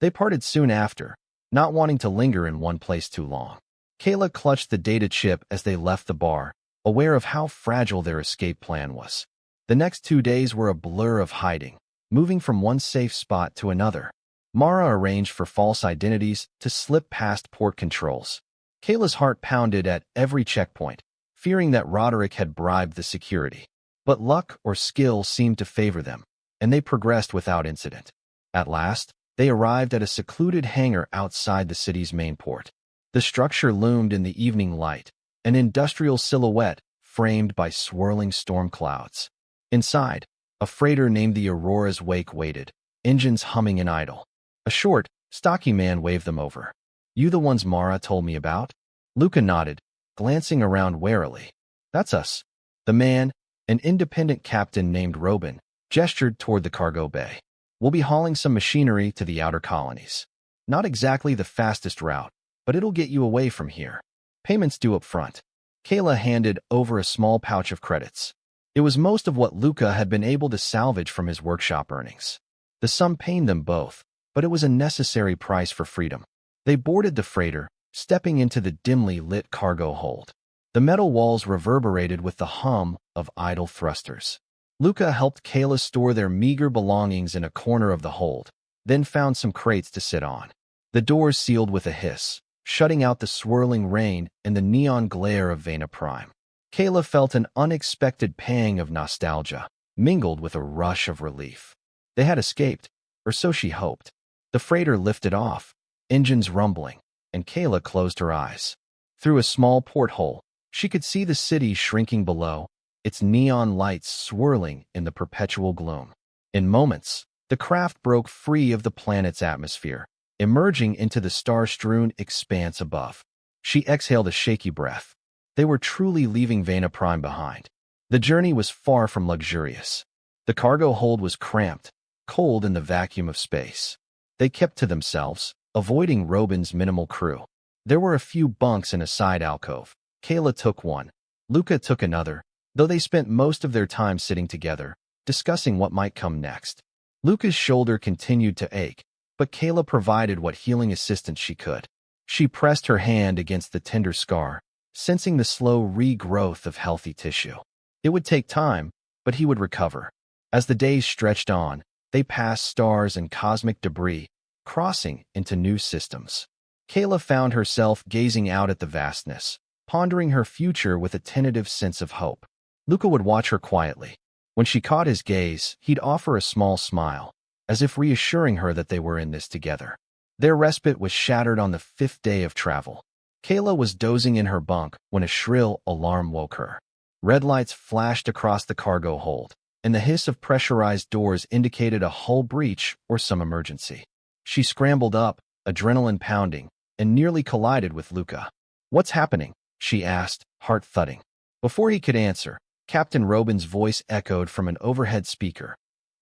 They parted soon after, not wanting to linger in one place too long. Kaela clutched the data chip as they left the bar, aware of how fragile their escape plan was. The next 2 days were a blur of hiding, moving from one safe spot to another. Mara arranged for false identities to slip past port controls. Kayla's heart pounded at every checkpoint, fearing that Roderick had bribed the security. But luck or skill seemed to favor them, and they progressed without incident. At last, they arrived at a secluded hangar outside the city's main port. The structure loomed in the evening light, an industrial silhouette framed by swirling storm clouds. Inside, a freighter named the Aurora's Wake waited, engines humming and idle. A short, stocky man waved them over. "You the ones Mara told me about?" Luka nodded, glancing around warily. "That's us." The man, an independent captain named Robin, gestured toward the cargo bay. "We'll be hauling some machinery to the outer colonies. Not exactly the fastest route, but it'll get you away from here. Payments due up front." Kaela handed over a small pouch of credits. It was most of what Luka had been able to salvage from his workshop earnings. The sum pained them both, but it was a necessary price for freedom. They boarded the freighter, stepping into the dimly lit cargo hold. The metal walls reverberated with the hum of idle thrusters. Luka helped Kaela store their meager belongings in a corner of the hold, then found some crates to sit on. The doors sealed with a hiss, shutting out the swirling rain and the neon glare of Veyna Prime. Kaela felt an unexpected pang of nostalgia, mingled with a rush of relief. They had escaped, or so she hoped. The freighter lifted off, engines rumbling, and Kaela closed her eyes. Through a small porthole, she could see the city shrinking below, its neon lights swirling in the perpetual gloom. In moments, the craft broke free of the planet's atmosphere, emerging into the star-strewn expanse above. She exhaled a shaky breath. They were truly leaving Veyna Prime behind. The journey was far from luxurious. The cargo hold was cramped, cold in the vacuum of space. They kept to themselves, avoiding Robin's minimal crew. There were a few bunks in a side alcove. Kaela took one. Luka took another, though they spent most of their time sitting together, discussing what might come next. Luka's shoulder continued to ache, but Kaela provided what healing assistance she could. She pressed her hand against the tender scar, sensing the slow regrowth of healthy tissue. It would take time, but he would recover. As the days stretched on, they passed stars and cosmic debris, crossing into new systems. Kaela found herself gazing out at the vastness, pondering her future with a tentative sense of hope. Luka would watch her quietly. When she caught his gaze, he'd offer a small smile, as if reassuring her that they were in this together. Their respite was shattered on the 5th day of travel. Kaela was dozing in her bunk when a shrill alarm woke her. Red lights flashed across the cargo hold, and the hiss of pressurized doors indicated a hull breach or some emergency. She scrambled up, adrenaline pounding, and nearly collided with Luka. "What's happening?" she asked, heart thudding. Before he could answer, Captain Robin's voice echoed from an overhead speaker.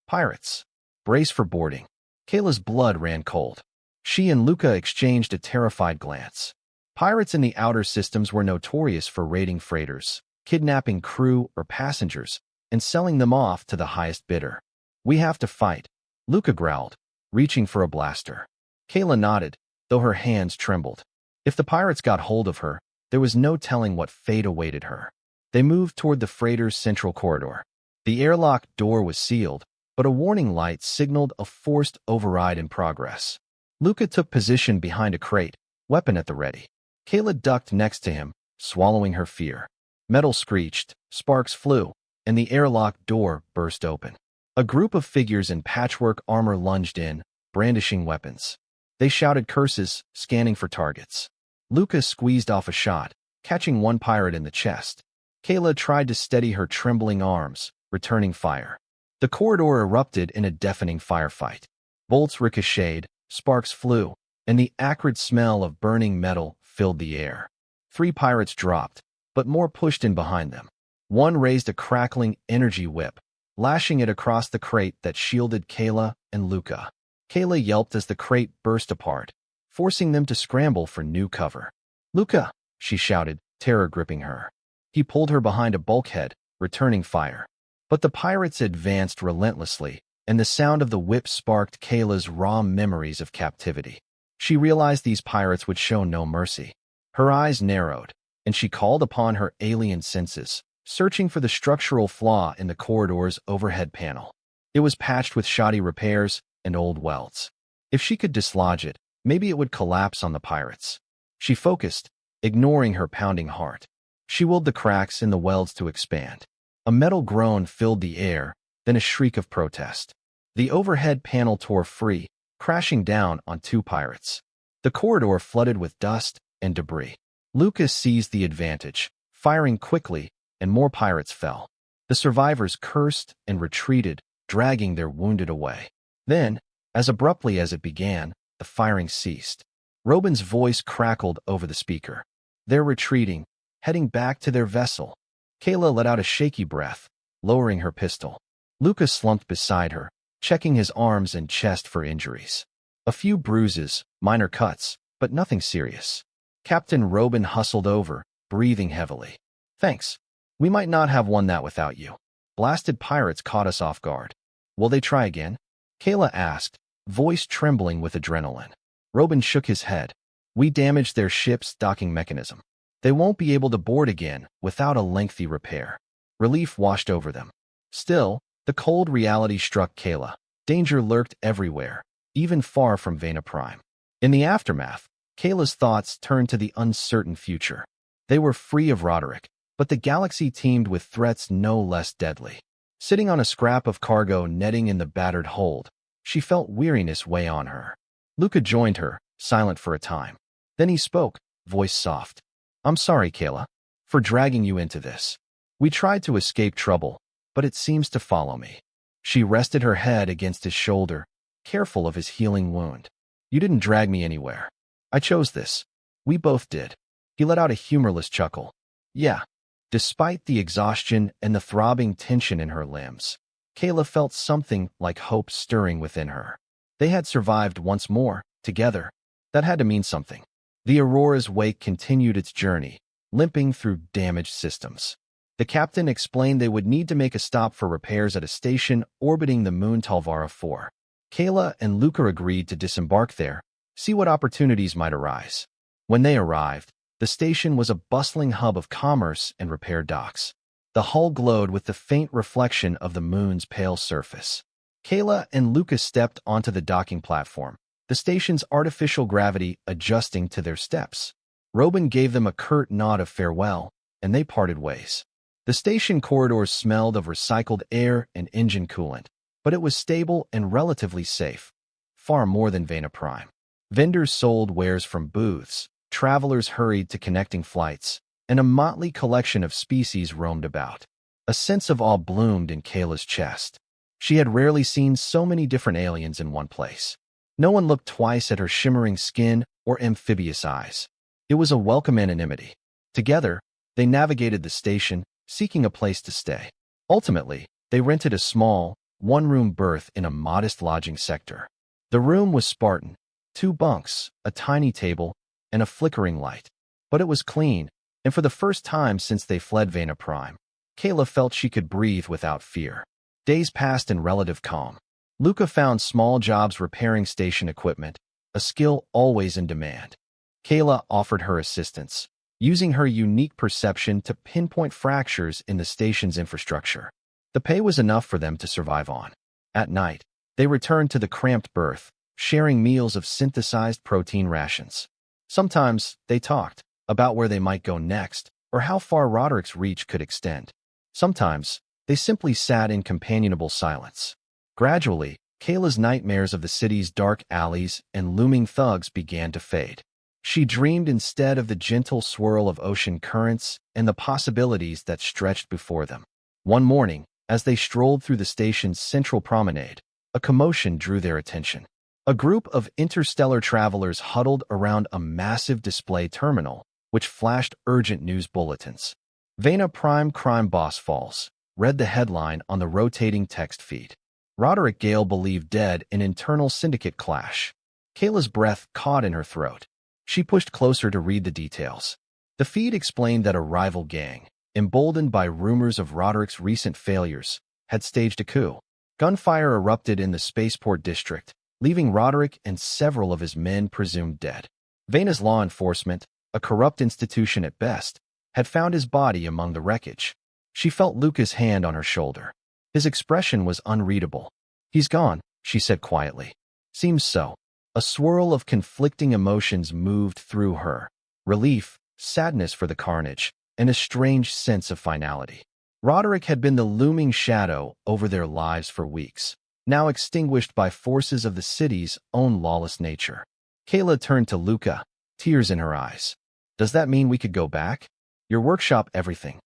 "Pirates. Brace for boarding." Kaela's blood ran cold. She and Luka exchanged a terrified glance. Pirates in the outer systems were notorious for raiding freighters, kidnapping crew or passengers, and selling them off to the highest bidder. "We have to fight," Luka growled, reaching for a blaster. Kaela nodded, though her hands trembled. If the pirates got hold of her, there was no telling what fate awaited her. They moved toward the freighter's central corridor. The airlock door was sealed, but a warning light signaled a forced override in progress. Luka took position behind a crate, weapon at the ready. Kaela ducked next to him, swallowing her fear. Metal screeched, sparks flew, and the airlock door burst open. A group of figures in patchwork armor lunged in, brandishing weapons. They shouted curses, scanning for targets. Luka squeezed off a shot, catching one pirate in the chest. Kaela tried to steady her trembling arms, returning fire. The corridor erupted in a deafening firefight. Bolts ricocheted, sparks flew, and the acrid smell of burning metal filled the air. 3 pirates dropped, but more pushed in behind them. One raised a crackling energy whip, lashing it across the crate that shielded Kaela and Luka. Kaela yelped as the crate burst apart, forcing them to scramble for new cover. "Luka!" she shouted, terror gripping her. He pulled her behind a bulkhead, returning fire. But the pirates advanced relentlessly, and the sound of the whip sparked Kaela's raw memories of captivity. She realized these pirates would show no mercy. Her eyes narrowed, and she called upon her alien senses, searching for the structural flaw in the corridor's overhead panel. It was patched with shoddy repairs and old welds. If she could dislodge it, maybe it would collapse on the pirates. She focused, ignoring her pounding heart. She willed the cracks in the welds to expand. A metal groan filled the air, then a shriek of protest. The overhead panel tore free, crashing down on 2 pirates. The corridor flooded with dust and debris. Luka seized the advantage, firing quickly, and more pirates fell. The survivors cursed and retreated, dragging their wounded away. Then, as abruptly as it began, the firing ceased. Robin's voice crackled over the speaker. "They're retreating, heading back to their vessel." Kaela let out a shaky breath, lowering her pistol. Luka slumped beside her, checking his arms and chest for injuries. A few bruises, minor cuts, but nothing serious. Captain Robin hustled over, breathing heavily. "Thanks. We might not have won that without you. Blasted pirates caught us off guard. Will they try again?" Kaela asked, voice trembling with adrenaline. Robin shook his head. "We damaged their ship's docking mechanism. They won't be able to board again without a lengthy repair." Relief washed over them. Still, the cold reality struck Kaela. Danger lurked everywhere, even far from Veyna Prime. In the aftermath, Kaela's thoughts turned to the uncertain future. They were free of Roderick, but the galaxy teemed with threats no less deadly. Sitting on a scrap of cargo netting in the battered hold, she felt weariness weigh on her. Luka joined her, silent for a time. Then he spoke, voice soft. "I'm sorry, Kaela, for dragging you into this. We tried to escape trouble, but it seems to follow me." She rested her head against his shoulder, careful of his healing wound. "You didn't drag me anywhere. I chose this. We both did." He let out a humorless chuckle. "Yeah." Despite the exhaustion and the throbbing tension in her limbs, Kaela felt something like hope stirring within her. They had survived once more, together. That had to mean something. The Aurora's wake continued its journey, limping through damaged systems. The captain explained they would need to make a stop for repairs at a station orbiting the moon Talvara 4. Kaela and Luka agreed to disembark there, see what opportunities might arise. When they arrived, the station was a bustling hub of commerce and repair docks. The hull glowed with the faint reflection of the moon's pale surface. Kaela and Luka stepped onto the docking platform, the station's artificial gravity adjusting to their steps. Robin gave them a curt nod of farewell, and they parted ways. The station corridors smelled of recycled air and engine coolant, but it was stable and relatively safe, far more than Veyna Prime. Vendors sold wares from booths, travelers hurried to connecting flights, and a motley collection of species roamed about. A sense of awe bloomed in Kaela's chest. She had rarely seen so many different aliens in one place. No one looked twice at her shimmering skin or amphibious eyes. It was a welcome anonymity. Together, they navigated the station, seeking a place to stay. Ultimately, they rented a small, one-room berth in a modest lodging sector. The room was Spartan, 2 bunks, a tiny table, and a flickering light. But it was clean, and for the first time since they fled Veyna Prime, Kaela felt she could breathe without fear. Days passed in relative calm. Luka found small jobs repairing station equipment, a skill always in demand. Kaela offered her assistance, using her unique perception to pinpoint fractures in the station's infrastructure. The pay was enough for them to survive on. At night, they returned to the cramped berth, sharing meals of synthesized protein rations. Sometimes they talked about where they might go next or how far Roderick's reach could extend. Sometimes they simply sat in companionable silence. Gradually, Kaela's nightmares of the city's dark alleys and looming thugs began to fade. She dreamed instead of the gentle swirl of ocean currents and the possibilities that stretched before them. One morning, as they strolled through the station's central promenade, a commotion drew their attention. A group of interstellar travelers huddled around a massive display terminal, which flashed urgent news bulletins. Veyna Prime crime boss falls, read the headline on the rotating text feed. Roderick Gale believed dead in internal syndicate clash. Kaela's breath caught in her throat. She pushed closer to read the details. The feed explained that a rival gang, emboldened by rumors of Roderick's recent failures, had staged a coup. Gunfire erupted in the Spaceport District, leaving Roderick and several of his men presumed dead. Veyna's law enforcement, a corrupt institution at best, had found his body among the wreckage. She felt Luka's hand on her shoulder. His expression was unreadable. "He's gone," she said quietly. "Seems so." A swirl of conflicting emotions moved through her. Relief, sadness for the carnage, and a strange sense of finality. Roderick had been the looming shadow over their lives for weeks, now extinguished by forces of the city's own lawless nature. Kaela turned to Luka, tears in her eyes. "Does that mean we could go back? Your workshop, everything?"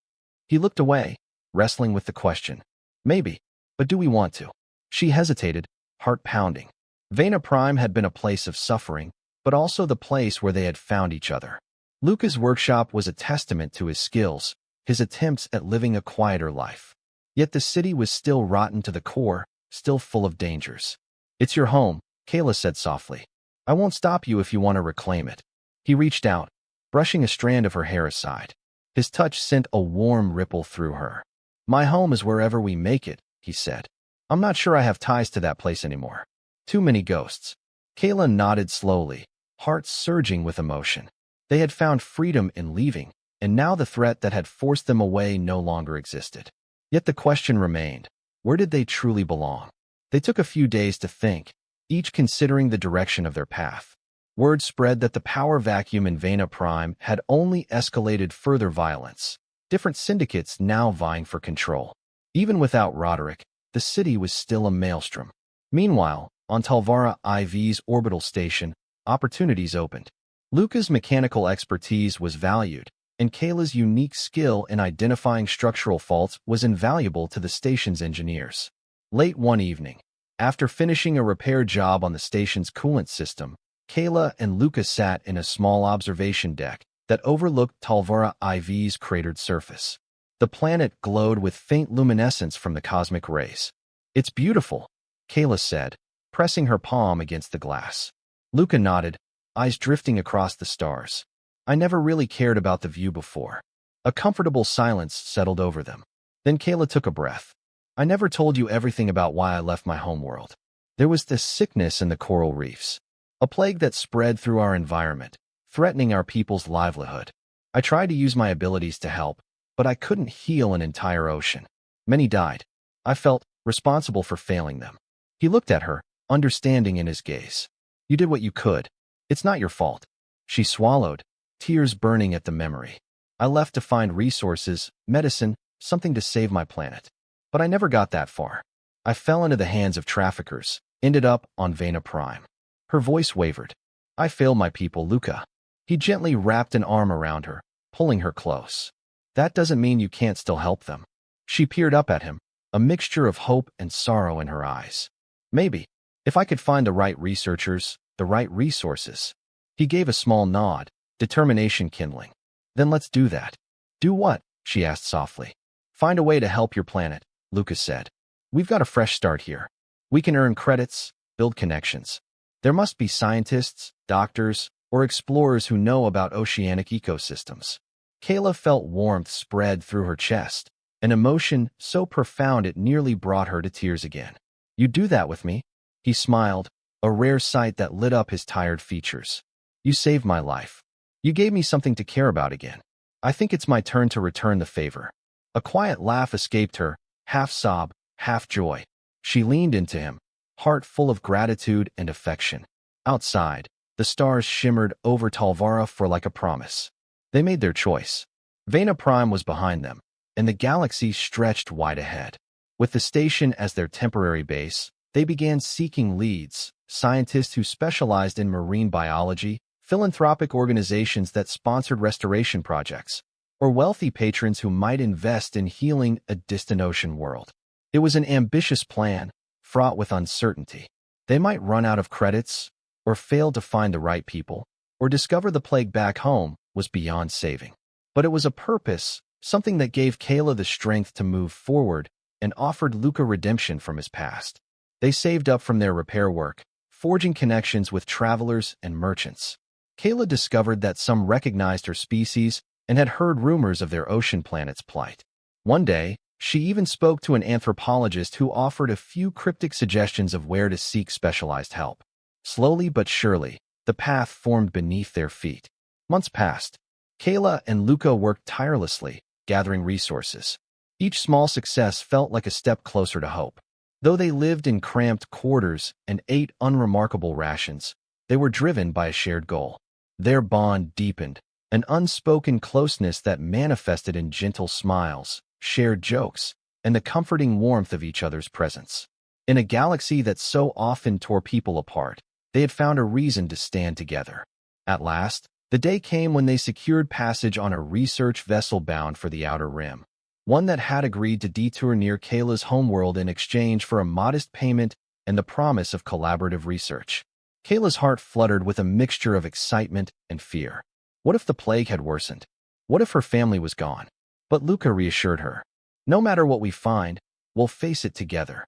He looked away, wrestling with the question. "Maybe, but do we want to?" She hesitated, heart pounding. Veyna Prime had been a place of suffering, but also the place where they had found each other. Luka's workshop was a testament to his skills, his attempts at living a quieter life. Yet the city was still rotten to the core, still full of dangers. "It's your home," Kaela said softly. "I won't stop you if you want to reclaim it." He reached out, brushing a strand of her hair aside. His touch sent a warm ripple through her. "My home is wherever we make it," he said. "I'm not sure I have ties to that place anymore. Too many ghosts." Kaela nodded slowly, heart surging with emotion. They had found freedom in leaving, and now the threat that had forced them away no longer existed. Yet the question remained, where did they truly belong? They took a few days to think, each considering the direction of their path. Word spread that the power vacuum in Veyna Prime had only escalated further violence, different syndicates now vying for control. Even without Roderick, the city was still a maelstrom. Meanwhile, on Talvara IV's orbital station, opportunities opened. Luka's mechanical expertise was valued, and Kaela's unique skill in identifying structural faults was invaluable to the station's engineers. Late one evening, after finishing a repair job on the station's coolant system, Kaela and Luka sat in a small observation deck that overlooked Talvara IV's cratered surface. The planet glowed with faint luminescence from the cosmic rays. "It's beautiful," Kaela said, pressing her palm against the glass. Luka nodded, eyes drifting across the stars. "I never really cared about the view before." A comfortable silence settled over them. Then Kaela took a breath. "I never told you everything about why I left my homeworld. There was this sickness in the coral reefs, a plague that spread through our environment, threatening our people's livelihood. I tried to use my abilities to help, but I couldn't heal an entire ocean. Many died. I felt responsible for failing them." He looked at her, understanding in his gaze. "You did what you could. It's not your fault." She swallowed, tears burning at the memory. "I left to find resources, medicine, something to save my planet. But I never got that far. I fell into the hands of traffickers, ended up on Veyna Prime." Her voice wavered. "I failed my people, Luka." He gently wrapped an arm around her, pulling her close. "That doesn't mean you can't still help them." She peered up at him, a mixture of hope and sorrow in her eyes. "Maybe, if I could find the right researchers, the right resources." He gave a small nod, determination kindling. "Then let's do that." "Do what?" she asked softly. "Find a way to help your planet," Luka said. "We've got a fresh start here. We can earn credits, build connections. There must be scientists, doctors, or explorers who know about oceanic ecosystems." Kaela felt warmth spread through her chest, an emotion so profound it nearly brought her to tears again. "You'd do that with me?" He smiled, a rare sight that lit up his tired features. "You saved my life. You gave me something to care about again. I think it's my turn to return the favor." A quiet laugh escaped her, half sob, half joy. She leaned into him, heart full of gratitude and affection. Outside, the stars shimmered over Talvara for like a promise. They made their choice. Veyna Prime was behind them, and the galaxy stretched wide ahead. With the station as their temporary base, they began seeking leads, scientists who specialized in marine biology, philanthropic organizations that sponsored restoration projects, or wealthy patrons who might invest in healing a distant ocean world. It was an ambitious plan, fraught with uncertainty. They might run out of credits, or fail to find the right people, or discover the plague back home was beyond saving. But it was a purpose, something that gave Kaela the strength to move forward and offered Luka redemption from his past. They saved up from their repair work, forging connections with travelers and merchants. Kaela discovered that some recognized her species and had heard rumors of their ocean planet's plight. One day, she even spoke to an anthropologist who offered a few cryptic suggestions of where to seek specialized help. Slowly but surely, the path formed beneath their feet. Months passed. Kaela and Luka worked tirelessly, gathering resources. Each small success felt like a step closer to hope. Though they lived in cramped quarters and ate unremarkable rations, they were driven by a shared goal. Their bond deepened, an unspoken closeness that manifested in gentle smiles, shared jokes, and the comforting warmth of each other's presence. In a galaxy that so often tore people apart, they had found a reason to stand together. At last, the day came when they secured passage on a research vessel bound for the Outer Rim, one that had agreed to detour near Kaela's homeworld in exchange for a modest payment and the promise of collaborative research. Kaela's heart fluttered with a mixture of excitement and fear. What if the plague had worsened? What if her family was gone? But Luka reassured her. No matter what we find, we'll face it together.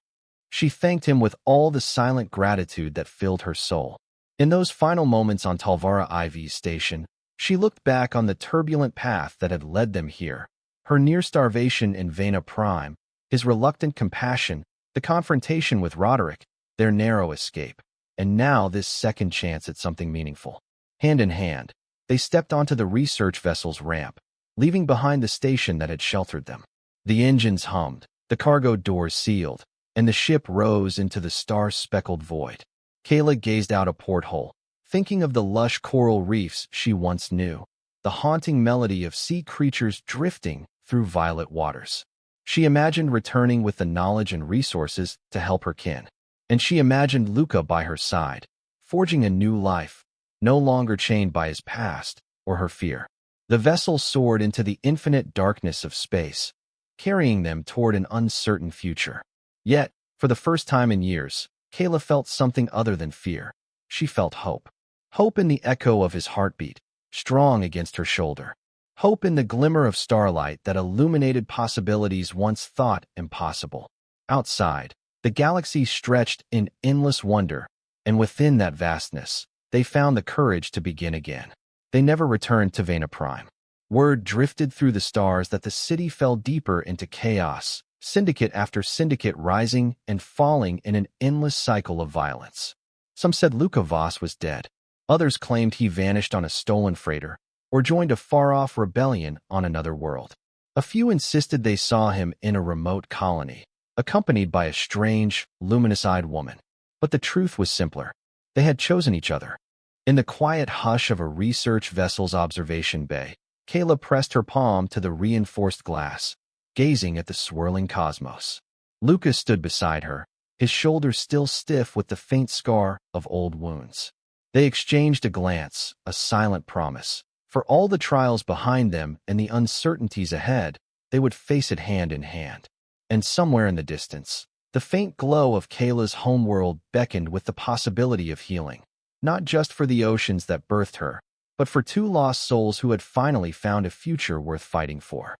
She thanked him with all the silent gratitude that filled her soul. In those final moments on Talvara IV's station, she looked back on the turbulent path that had led them here. Her near-starvation in Veyna Prime, his reluctant compassion, the confrontation with Roderick, their narrow escape, and now this second chance at something meaningful. Hand in hand, they stepped onto the research vessel's ramp, leaving behind the station that had sheltered them. The engines hummed, the cargo doors sealed, and the ship rose into the star-speckled void. Kaela gazed out a porthole, thinking of the lush coral reefs she once knew, the haunting melody of sea creatures drifting through violet waters. She imagined returning with the knowledge and resources to help her kin. And she imagined Luka by her side, forging a new life, no longer chained by his past or her fear. The vessel soared into the infinite darkness of space, carrying them toward an uncertain future. Yet, for the first time in years, Kaela felt something other than fear. She felt hope. Hope in the echo of his heartbeat, strong against her shoulder. Hope in the glimmer of starlight that illuminated possibilities once thought impossible. Outside, the galaxy stretched in endless wonder, and within that vastness, they found the courage to begin again. They never returned to Veyna Prime. Word drifted through the stars that the city fell deeper into chaos, syndicate after syndicate rising and falling in an endless cycle of violence. Some said Luka Voss was dead. Others claimed he vanished on a stolen freighter or joined a far-off rebellion on another world. A few insisted they saw him in a remote colony, accompanied by a strange, luminous-eyed woman. But the truth was simpler. They had chosen each other. In the quiet hush of a research vessel's observation bay, Kaela pressed her palm to the reinforced glass, gazing at the swirling cosmos. Luka stood beside her, his shoulders still stiff with the faint scar of old wounds. They exchanged a glance, a silent promise. For all the trials behind them and the uncertainties ahead, they would face it hand in hand. And somewhere in the distance, the faint glow of Kaela's homeworld beckoned with the possibility of healing, not just for the oceans that birthed her, but for two lost souls who had finally found a future worth fighting for.